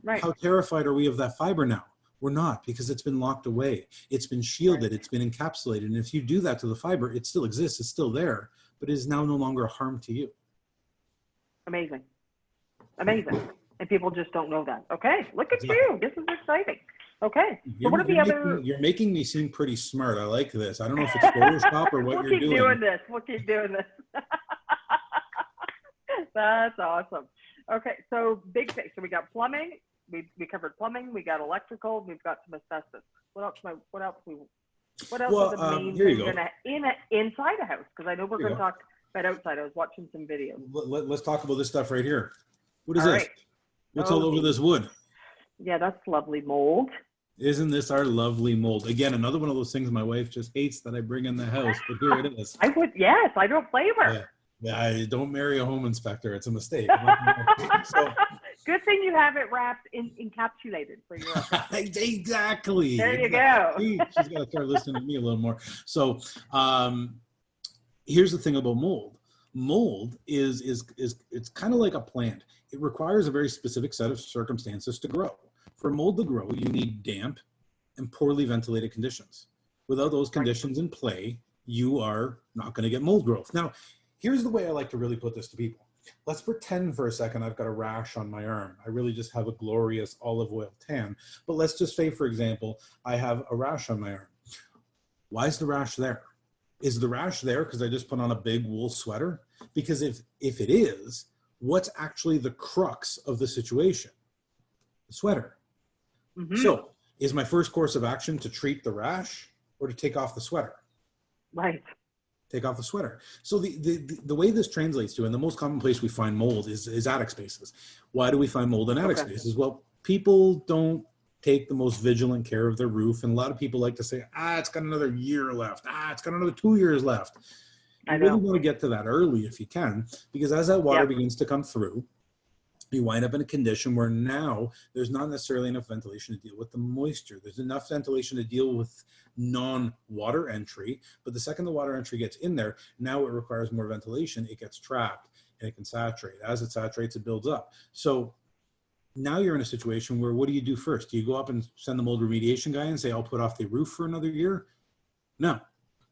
Right. How terrified are we of that fiber now? We're not, because it's been locked away. It's been shielded. It's been encapsulated. And if you do that to the fiber, it still exists. It's still there, but it is now no longer a harm to you. Amazing. Amazing. And people just don't know that. Okay, look at you. This is exciting. Okay. So what are the other... You're making me seem pretty smart. I like this. I don't know if it's Photoshop or what you're doing. We'll keep doing this. That's awesome. Okay, so big thing. So we got plumbing. We covered plumbing. We got electrical. We've got some asbestos. What else are the main things inside a house? Because I know we're going to talk about outside. I was watching some videos. Let's talk about this stuff right here. What is this? What's all over this wood? Yeah, that's lovely mold. Isn't this our lovely mold? Again, another one of those things my wife just hates that I bring in the house, but here it is. I don't blame her. Yeah, don't marry a home inspector. It's a mistake. So, good thing you have it wrapped encapsulated for your exactly. There you go. She's got to start listening to me a little more. So here's the thing about mold. Mold is it's kind of like a plant. It requires a very specific set of circumstances to grow. For mold to grow, you need damp and poorly ventilated conditions. Without those conditions in play, you are not going to get mold growth. Now, here's the way I like to really put this to people. Let's pretend for a second I've got a rash on my arm. I really just have a glorious olive oil tan. But let's just say, for example, I have a rash on my arm. Why is the rash there? Is the rash there because I just put on a big wool sweater? Because if it is, what's actually the crux of the situation? The sweater. Mm-hmm. So is my first course of action to treat the rash or to take off the sweater? Right. Take off the sweater. So the way this translates to, and the most common place we find mold is attic spaces. Why do we find mold in attic spaces? Well, people don't take the most vigilant care of their roof. And a lot of people like to say, it's got another year left. It's got another 2 years left. I You know. really want to get to that early if you can, because as that water Yep. begins to come through, you wind up in a condition where now there's not necessarily enough ventilation to deal with the moisture. There's enough ventilation to deal with non-water entry, but the second the water entry gets in there, now it requires more ventilation. It gets trapped and it can saturate. As it saturates, it builds up. So now you're in a situation where, what do you do first? Do you go up and send the mold remediation guy and say, I'll put off the roof for another year? No,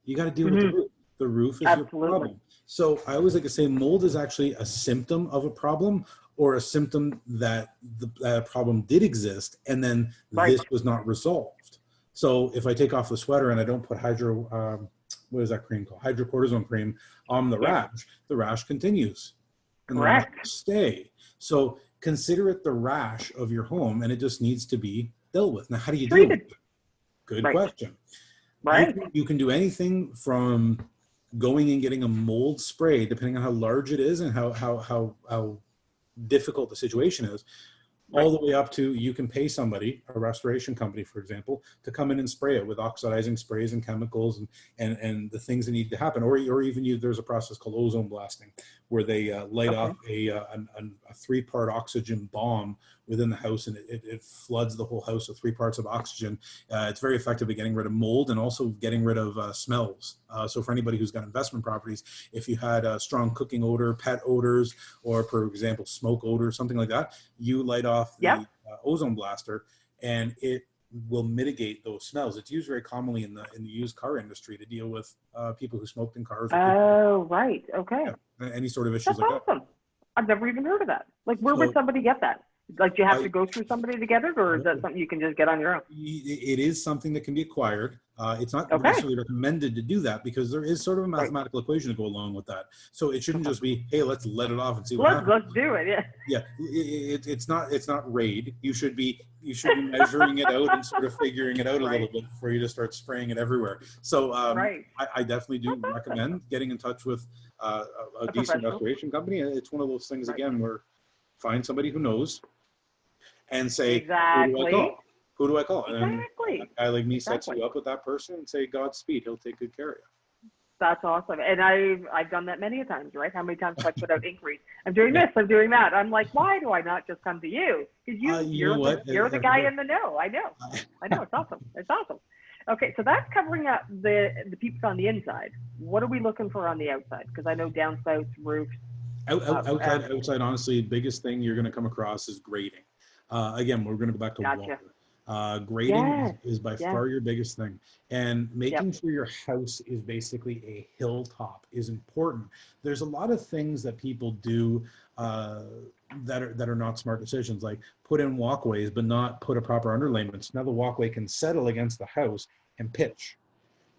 you got to deal with the roof. The roof is your problem. So I always like to say mold is actually a symptom of a problem, or a symptom that the problem did exist and then this was not resolved. So if I take off the sweater and I don't put what is that cream called? Hydrocortisone cream on the rash continues. And the rash will stay. So consider it the rash of your home, and it just needs to be dealt with. Now, how do you deal with it? Good question. You can do anything from going and getting a mold spray, depending on how large it is and how difficult the situation is, all the way up to you can pay somebody, a restoration company, for example, to come in and spray it with oxidizing sprays and chemicals and the things that need to happen. Or even there's a process called ozone blasting, where they light off a 3-part oxygen bomb within the house, and it floods the whole house with 3 parts of oxygen. It's very effective at getting rid of mold and also getting rid of smells. So for anybody who's got investment properties, if you had a strong cooking odor, pet odors, or for example, smoke odor, something like that, you light off the ozone blaster and it will mitigate those smells. It's used very commonly in the used car industry to deal with people who smoked in cars. Okay. Any sort of issues That's like awesome. I've never even heard of that. Like, where would somebody get that? Like, do you have to go through somebody to get it, or is that something you can just get on your own? It is something that can be acquired. It's not necessarily recommended to do that, because there is sort of a mathematical equation to go along with that. So it shouldn't just be, hey, let's let it off and see what happens. Let's do it. Yeah. It's not raid. You should be measuring it out and sort of figuring it out a little bit before you just start spraying it everywhere. So I definitely do recommend getting in touch with a decent restoration company. It's one of those things, again, where find somebody who knows and say, who do I call? And a guy like me sets you up with that person and say, Godspeed, he'll take good care of you. That's awesome. And I've done that many times, right? How many times have I put out inquiries? I'm doing this, I'm doing that. I'm like, why do I not just come to you? Because you're the guy in the know. I know. It's awesome. It's awesome. Okay, so that's covering up the peeps on the inside. What are we looking for on the outside? Because I know downspouts, roofs. Outside, honestly, the biggest thing you're going to come across is grading. Again, we're going to go back to water. Grading is by far your biggest thing. And making sure your house is basically a hilltop is important. There's a lot of things that people do that are not smart decisions, like put in walkways but not put a proper underlayment. So now the walkway can settle against the house and pitch.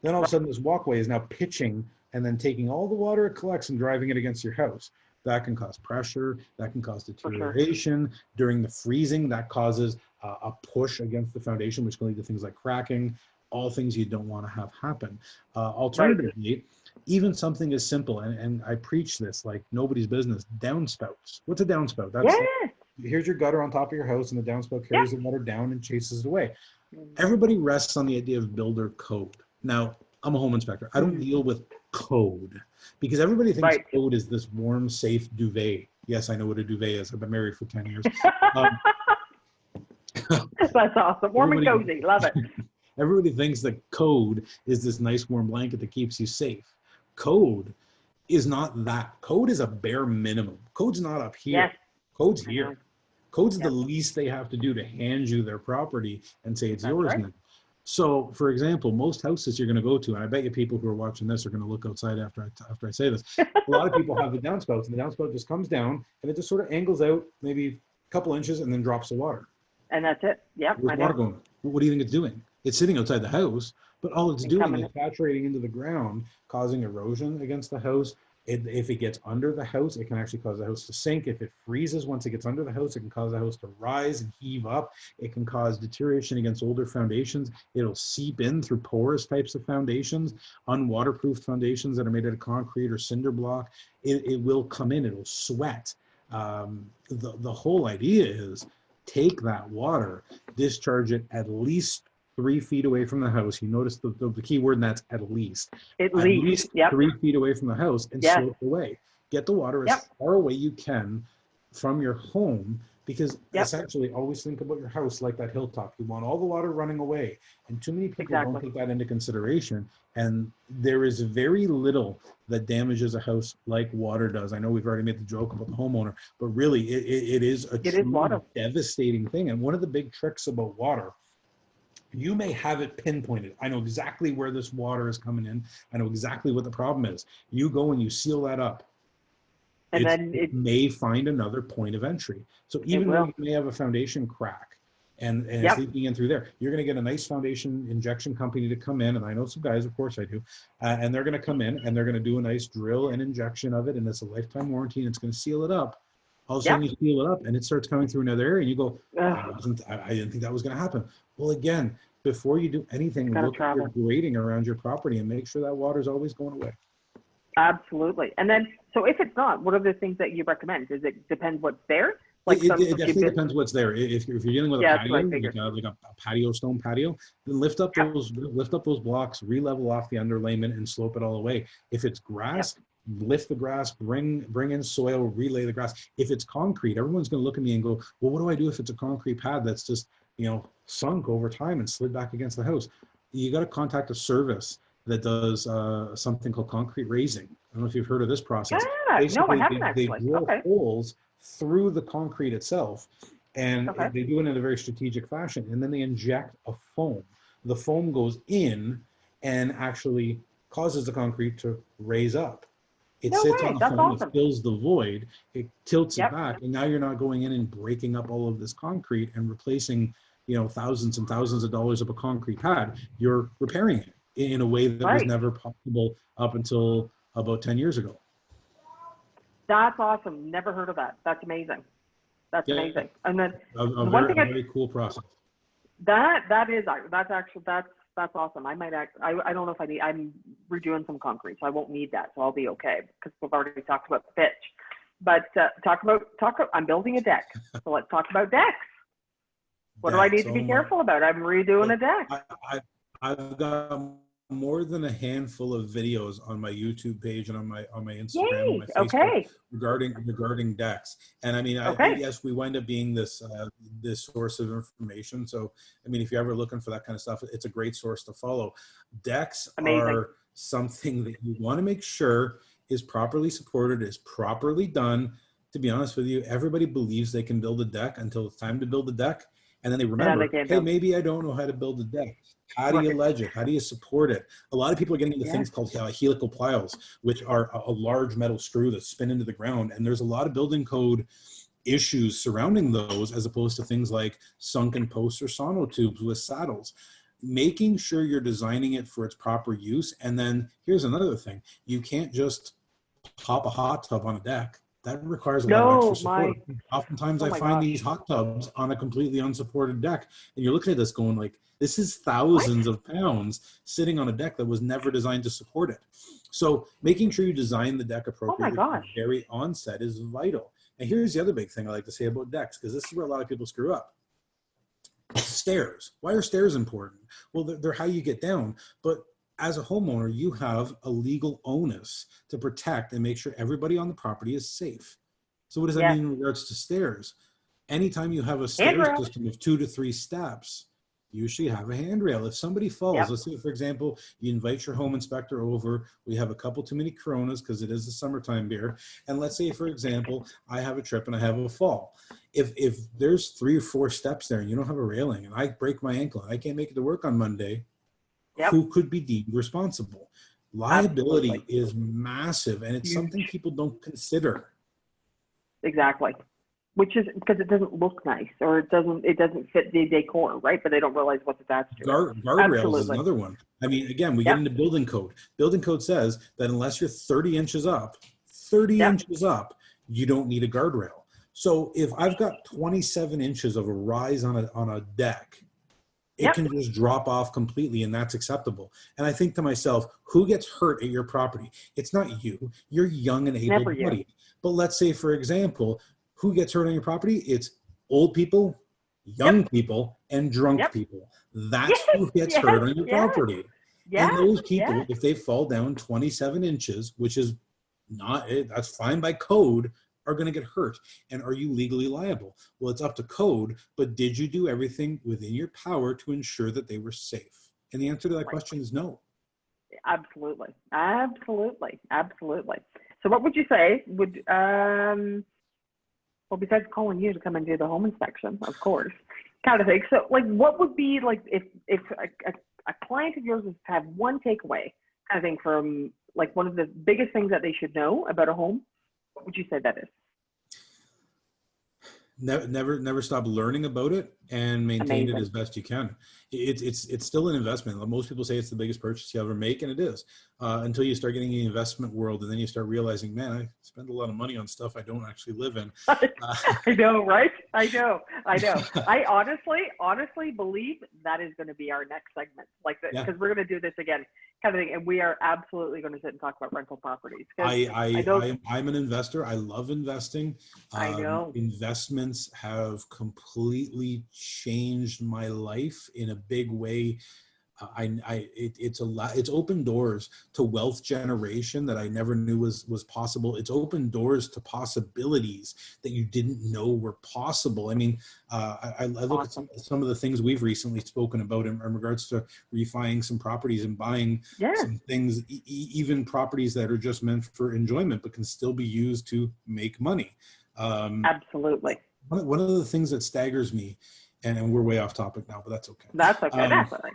Then all of a sudden this walkway is now pitching and then taking all the water it collects and driving it against your house. That can cause pressure, that can cause deterioration. During the freezing, that causes a push against the foundation, which can lead to things like cracking, all things you don't want to have happen. Alternatively, even something as simple, and I preach this like nobody's business, downspouts. What's a downspout? That's like, here's your gutter on top of your house, and the downspout carries the water down and chases it away. Everybody rests on the idea of builder code. Now, I'm a home inspector. I don't deal with code, because everybody thinks code is this warm, safe duvet. Yes, I know what a duvet is. I've been married for 10 years. That's awesome. Warm and cozy. Love it. Everybody thinks that code is this nice warm blanket that keeps you safe. Code is not that. Code is a bare minimum. Code's not up here. Code's here. Code's the least they have to do to hand you their property and say it's yours now. So, for example, most houses you're going to go to, and I bet you people who are watching this are going to look outside after I say this. A lot of people have the downspouts, and the downspout just comes down, and it just sort of angles out maybe a couple inches and then drops the water. And that's it. Where's water going? What do you think it's doing? It's sitting outside the house, but all it's doing is saturating into the ground, causing erosion against the house. If it gets under the house, it can actually cause the house to sink. If it freezes once it gets under the house, it can cause the house to rise and heave up. It can cause deterioration against older foundations. It'll seep in through porous types of foundations, unwaterproofed foundations that are made out of concrete or cinder block. It will come in, it'll sweat. The whole idea is take that water, discharge it at least 3 feet away from the house. You notice the key word, and that's at least. At At least. least Yep. 3 feet away from the house and Yes. slope away. Get the water as Yep. far away you can from your home, because Yep. essentially always think about your house like that hilltop. You want all the water running away, and too many people don't Exactly. take that into consideration. And there is very little that damages a house like water does. I know we've already made the joke about the homeowner, but really it is a water. devastating thing. And one of the big tricks about water, you may have it pinpointed. I know exactly where this water is coming in. I know exactly what the problem is. You go and you seal that up. And It's, then it may find another point of entry. So even though you may have a foundation crack and it's leaking in through there, you're going to get a nice foundation injection company to come in. And I know some guys, of course I do, and they're going to come in and they're going to do a nice drill and injection of it. And it's a lifetime warranty, and it's going to seal it up. All of a sudden you seal it up and it starts coming through another area, and you go, I didn't think that was going to happen. Well, again, before you do anything, look at your grading around your property and make sure that water is always going away. Absolutely. And then, so if it's not, what are the things that you recommend? Does it depend what's there? Like it definitely depends what's there. If you're dealing with a patio, like a patio, stone patio, then lift up those blocks, re-level off the underlayment, and slope it all away. If it's grass, lift the grass, bring in soil, relay the grass. If it's concrete, everyone's going to look at me and go, well, what do I do if it's a concrete pad that's just, sunk over time and slid back against the house? You got to contact a service that does something called concrete raising. I don't know if you've heard of this process. No, I haven't actually. They drill holes through the concrete itself, and they do it in a very strategic fashion, and then they inject a foam. The foam goes in and actually causes the concrete to raise up. It sits on the foam, it fills the void, it tilts it back, and now you're not going in and breaking up all of this concrete and replacing, thousands and thousands of dollars of a concrete pad. You're repairing it in a way that was never possible up until about 10 years ago. That's awesome. Never heard of that. That's amazing. That's amazing. And then a very cool process. That's awesome. I don't know if I'm redoing some concrete, so I won't need that. So I'll be okay, because we've already talked about the pitch. But I'm building a deck. So let's talk about decks. What do I need to be careful about? I'm redoing a deck. I've got more than a handful of videos on my YouTube page and on my Instagram and my Facebook regarding decks. And I mean, yes, we wind up being this source of information. So I mean, if you're ever looking for that kind of stuff, it's a great source to follow. Decks are something that you want to make sure is properly supported, is properly done. To be honest with you, everybody believes they can build a deck until it's time to build a deck. And then they remember, hey, maybe I don't know how to build a deck. How do you ledge it? How do you support it? A lot of people are getting into things called helical pliers, which are a large metal screw that's spin into the ground. And there's a lot of building code issues surrounding those, as opposed to things like sunken posts or sonotubes with saddles. Making sure you're designing it for its proper use. And then here's another thing. You can't just pop a hot tub on a deck. That requires a lot of extra support. Oftentimes I find these hot tubs on a completely unsupported deck, and you're looking at this going like, this is thousands of pounds sitting on a deck that was never designed to support it. So making sure you design the deck appropriately from the very onset is vital. And here's the other big thing I like to say about decks, because this is where a lot of people screw up. Stairs. Why are stairs important? Well, they're how you get down, but as a homeowner, you have a legal onus to protect and make sure everybody on the property is safe. So what does that mean in regards to stairs? Anytime you have a stairs system of 2 to 3 steps, you should have a handrail. If somebody falls, let's say, for example, you invite your home inspector over, we have a couple too many Coronas because it is a summertime beer. And let's say, for example, I have a trip and I have a fall. If there's 3 or 4 steps there and you don't have a railing and I break my ankle and I can't make it to work on Monday, who could be deemed responsible? Liability is massive, and it's something people don't consider. Exactly. Which is because it doesn't look nice, or it doesn't fit the decor, right? But they don't realize what's attached to it. Guardrails is another one. I mean, again, we get into building code. Building code says that unless you're 30 inches up, you don't need a guardrail. So if I've got 27 inches of a rise on a deck, it can just drop off completely, and that's acceptable. And I think to myself, who gets hurt at your property? It's not you. You're young and able-bodied. But let's say, for example, who gets hurt on your property? It's old people young people and drunk Yep. people. That's Yes. who gets Yes. hurt on your Yes. property. And Yes. those people, Yes. if they fall down 27 inches, which is not, that's fine by code, are going to get hurt. And are you legally liable? Well, it's up to code, but did you do everything within your power to ensure that they were safe? And the answer to that Right. question is no. Absolutely. Absolutely. Absolutely. So what would you say would, well, besides calling you to come and do the home inspection, of course, kind of thing. So like, what would be like, if a client of yours was to have one takeaway kind of thing from like one of the biggest things that they should know about a home, what would you say that is? Never stop learning about it and maintain it Amazing. as best you can. It's still an investment. Most people say it's the biggest purchase you ever make, and it is, until you start getting in the investment world, and then you start realizing, man, I spend a lot of money on stuff I don't actually live in. I know, right? I know. I honestly believe that is going to be our next segment, like, because we're going to do this again, kind of thing, and we are absolutely going to sit and talk about rental properties. I'm an investor. I love investing. I know. Investments have completely changed my life in a big way. It's opened doors to wealth generation that I never knew was possible. It's opened doors to possibilities that you didn't know were possible. I mean, I look at some of the things we've recently spoken about in regards to refining some properties and buying some things, even properties that are just meant for enjoyment, but can still be used to make money. Absolutely. One of the things that staggers me, and we're way off topic now, but that's okay. That's okay. That's all right.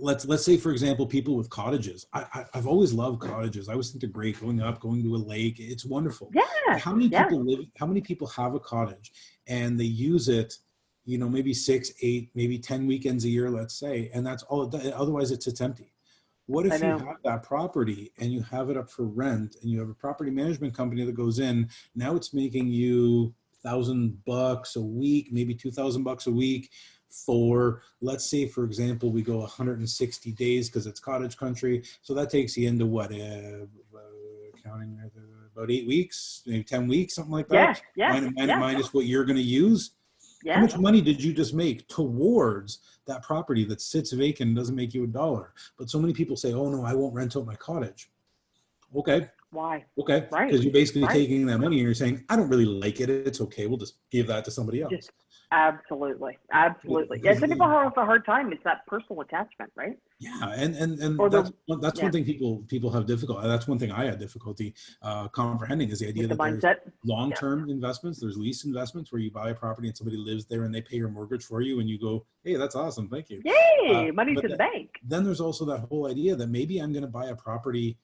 Let's say, for example, people with cottages. I've always loved cottages. I always think they're great. Going to a lake, it's wonderful. Yeah. How many people live? How many people have a cottage and they use it? You know, maybe 6, 8, maybe 10 weekends a year, let's say, and that's all it does. Otherwise, it's empty. What if you have that property and you have it up for rent, and you have a property management company that goes in? Now it's making you $1,000 a week, maybe $2,000 a week. For, let's say, for example, we go 160 days because it's cottage country. So that takes you into what, counting about 8 weeks, maybe 10 weeks, something like that. Minus what you're going to use. How much money did you just make towards that property that sits vacant and doesn't make you $1? But so many people say, oh no, I won't rent out my cottage. Okay. Why? Okay. Because you're basically taking that money and you're saying, I don't really like it. It's okay. We'll just give that to somebody else. Absolutely. Yeah, some people have a hard time. It's that personal attachment, right? Yeah, and that's one thing people have difficulty. That's one thing I had difficulty comprehending, is the idea that there's long-term investments. There's lease investments where you buy a property and somebody lives there and they pay your mortgage for you, and you go, hey, that's awesome, thank you. Yay, money to the bank. Then there's also that whole idea that maybe I'm going to buy a property.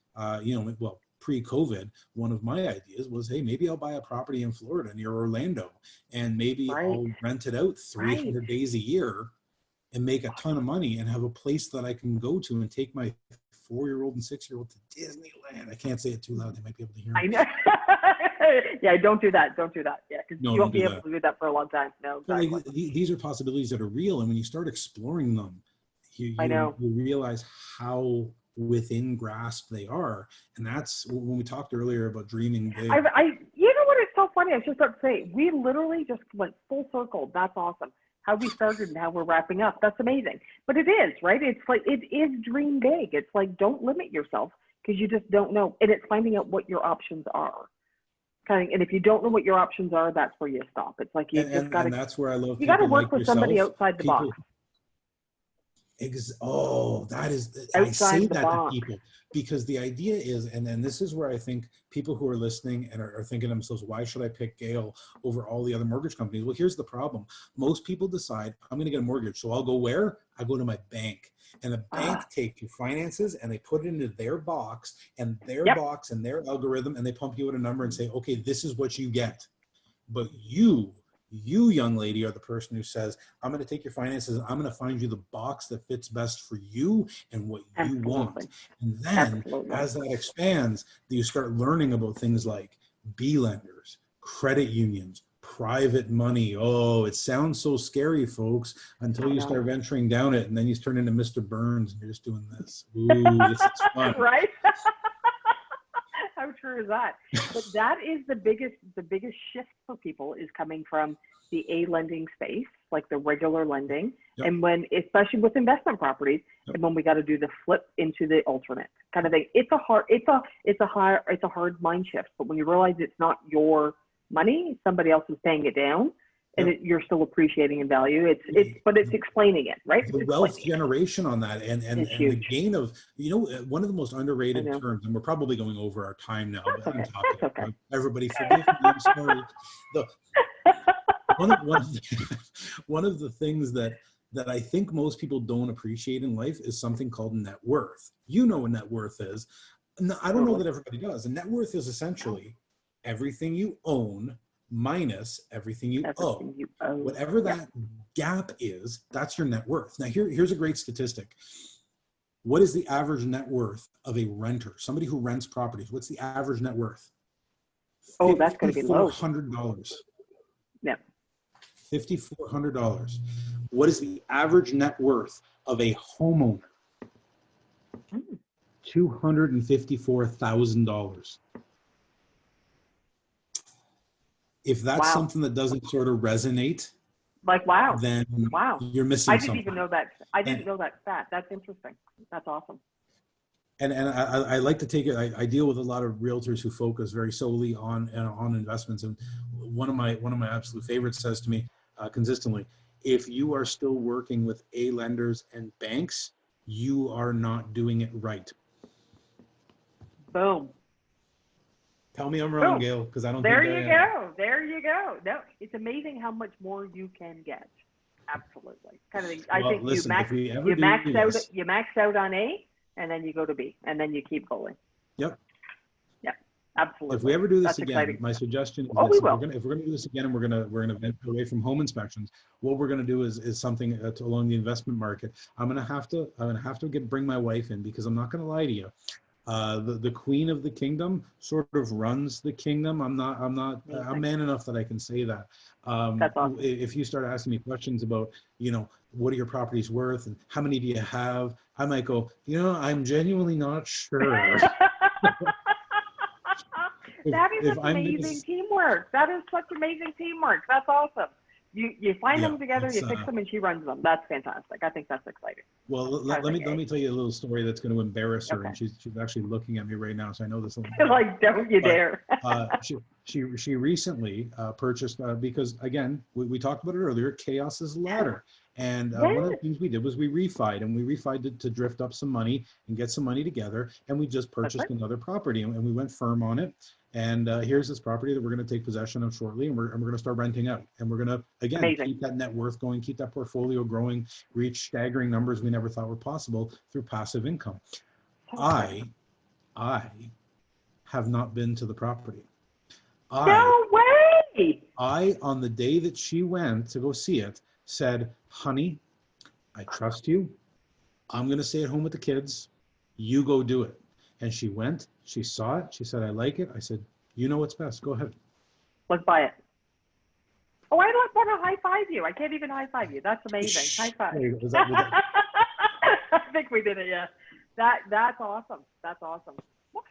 Pre-COVID, one of my ideas was, hey, maybe I'll buy a property in Florida near Orlando, and maybe I'll rent it out 300 days a year and make a ton of money and have a place that I can go to and take my 4-year-old and 6-year-old to Disneyland. I can't say it too loud. They might be able to hear me. I know. Yeah, don't do that. Yeah, because you won't be able to do that for a long time. No, exactly. Like, these are possibilities that are real, and when you start exploring them, you realize how within grasp they are. And that's when we talked earlier about dreaming big. You know what, it's so funny, I was just about to say, we literally just went full circle. That's awesome. How we started and how we're wrapping up, that's amazing. But it is, right? It's like, it is dream big. It's like, don't limit yourself, because you just don't know. And it's finding out what your options are. And if you don't know what your options are, that's where you stop. It's like, just got to, that's where I love, you got to work with somebody outside the box. That is, I say that to people, because the idea is, and this is where I think people who are listening and are thinking to themselves, why should I pick Gale over all the other mortgage companies? Well, here's the problem. Most people decide, I'm going to get a mortgage, so I'll go where? I go to my bank. And the bank take your finances and they put it into their box and their box and their algorithm, and they pump you out a number and say, okay, this is what you get. But you, young lady, are the person who says, I'm going to take your finances and I'm going to find you the box that fits best for you and what you want. And then as that expands, you start learning about things like B lenders, credit unions, private money. Oh, it sounds so scary, folks, until you start venturing down it, and then you turn into Mr. Burns and you're just doing this. Ooh, this is fun. Right? How sure is that. But that is the biggest shift for people is coming from the A lending space, like the regular lending, Yep. and when, especially with investment properties, Yep. and when we got to do the flip into the alternate kind of thing. It's a hard mind shift. But when you realize it's not your money, somebody else is paying it down, and Yep. you're still appreciating in value. But it's explaining it, right? The wealth generation on that, and the huge. gain of, one of the most underrated I know. terms, and we're probably going over our time now, That's but I'm okay. talking. That's okay. Everybody forgive me, I'm sorry. One of the things that I think most people don't appreciate in life is something called net worth. You know what net worth is. No, I don't know that everybody does. And net worth is essentially everything you own minus everything you owe. Whatever that gap is, that's your net worth. Now, here's a great statistic. What is the average net worth of a renter? Somebody who rents properties. What's the average net worth? Oh, that's going to be low. $5,400. Yeah. $5,400. What is the average net worth of a homeowner? $254,000. If that's something that doesn't sort of resonate, then you're missing something. I didn't even know that. I didn't know that stat. That's interesting. That's awesome. And I like to take it. I deal with a lot of realtors who focus very solely on investments. And one of my absolute favorites says to me consistently, if you are still working with A lenders and banks, you are not doing it right. Boom. Tell me I'm wrong, Gail, because I don't think There you go. There you go. No, it's amazing how much more you can get. Absolutely. Kind of thing. I think you max out on A, and then you go to B, and then you keep going. Yep. Yeah, absolutely. If we ever do this again, exciting. My suggestion is we if will. we're going to do this again, and we're going to venture away from home inspections, what we're going to do is something along the investment market. I'm going to have to bring my wife in, because I'm not going to lie to you. The queen of the kingdom sort of runs the kingdom. I'm man enough that I can say that. That's awesome. If you start asking me questions about, what are your properties worth and how many do you have, I might go, I'm genuinely not sure. That is amazing teamwork. That is such amazing teamwork. That's awesome. You find them together, you fix them, and she runs them. That's fantastic. I think that's exciting. Well, let me tell you a little story that's going to embarrass her, and she's actually looking at me right now, so I know this. Like, don't you dare! She recently purchased because, again, we talked about it earlier. Chaos is ladder, and one of the things we did was we refied, and we refied to drift up some money and get some money together, and we just purchased another property, and we went firm on it. And here's this property that we're going to take possession of shortly, and we're going to start renting out. And we're going to, again, keep that net worth going, keep that portfolio growing, reach staggering numbers we never thought were possible through passive income. I have not been to the property. No way! On the day that she went to go see it, said, honey, I trust you. I'm going to stay at home with the kids. You go do it. And she went, she saw it, she said, I like it. I said, you know what's best, go ahead. Let's buy it. Oh, I don't want to high five you. I can't even high five you. That's amazing. High five. Was that? I think we did it, yeah. That's awesome. That's awesome. Well,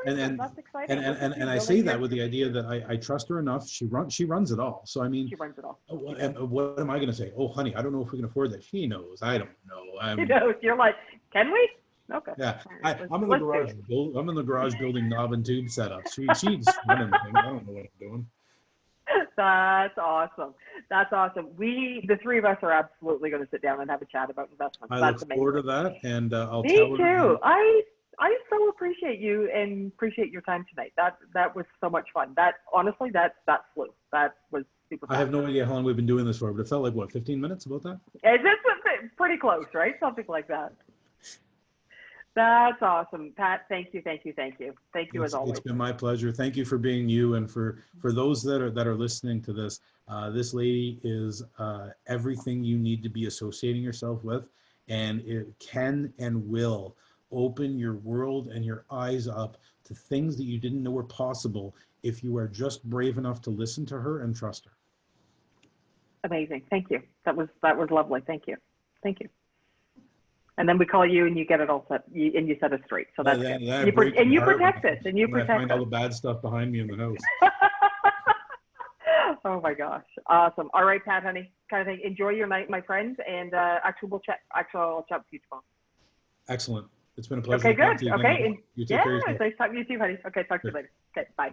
congratulations. That's exciting. And I say that with the idea that I trust her enough. She runs it all. So I mean, she runs it all. What am I going to say? Oh, honey, I don't know if we can afford that. She knows. I don't know. She knows. You're like, can we? Okay. Yeah, I'm in the garage. I'm in the garage building knob and tube setup. She's running things. I don't know what I'm doing. That's awesome. That's awesome. The three of us are absolutely going to sit down and have a chat about investments. I look forward to that, and I'll Me tell her. too. I so appreciate you and appreciate your time tonight. That was so much fun. That honestly, that flew. That was super fun. I have no idea how long we've been doing this for, but it felt like what, 15 minutes, about that? It's pretty close, right? Something like that. That's awesome. Pat, thank you as always. It's been my pleasure. Thank you for being you, and for those that are listening to this. This lady is everything you need to be associating yourself with, and it can and will open your world and your eyes up to things that you didn't know were possible if you are just brave enough to listen to her and trust her. Amazing. Thank you. That was lovely. Thank you. And then we call you and you get it all set, and you set it straight. So that's good. That You breaks and my you heart protect when it, and you when I protect find all it. the bad stuff behind me in the house. Oh my gosh, awesome! All right, Pat, honey, kind of thing. Enjoy your night, my friend, and actually we'll chat. Actually, I'll chat with you tomorrow. Excellent. It's been a pleasure Okay, to talk good. to you again. Okay, You yeah, take care of yourself. nice talking to you too, honey. Okay, talk to you Sure. later. Okay, bye.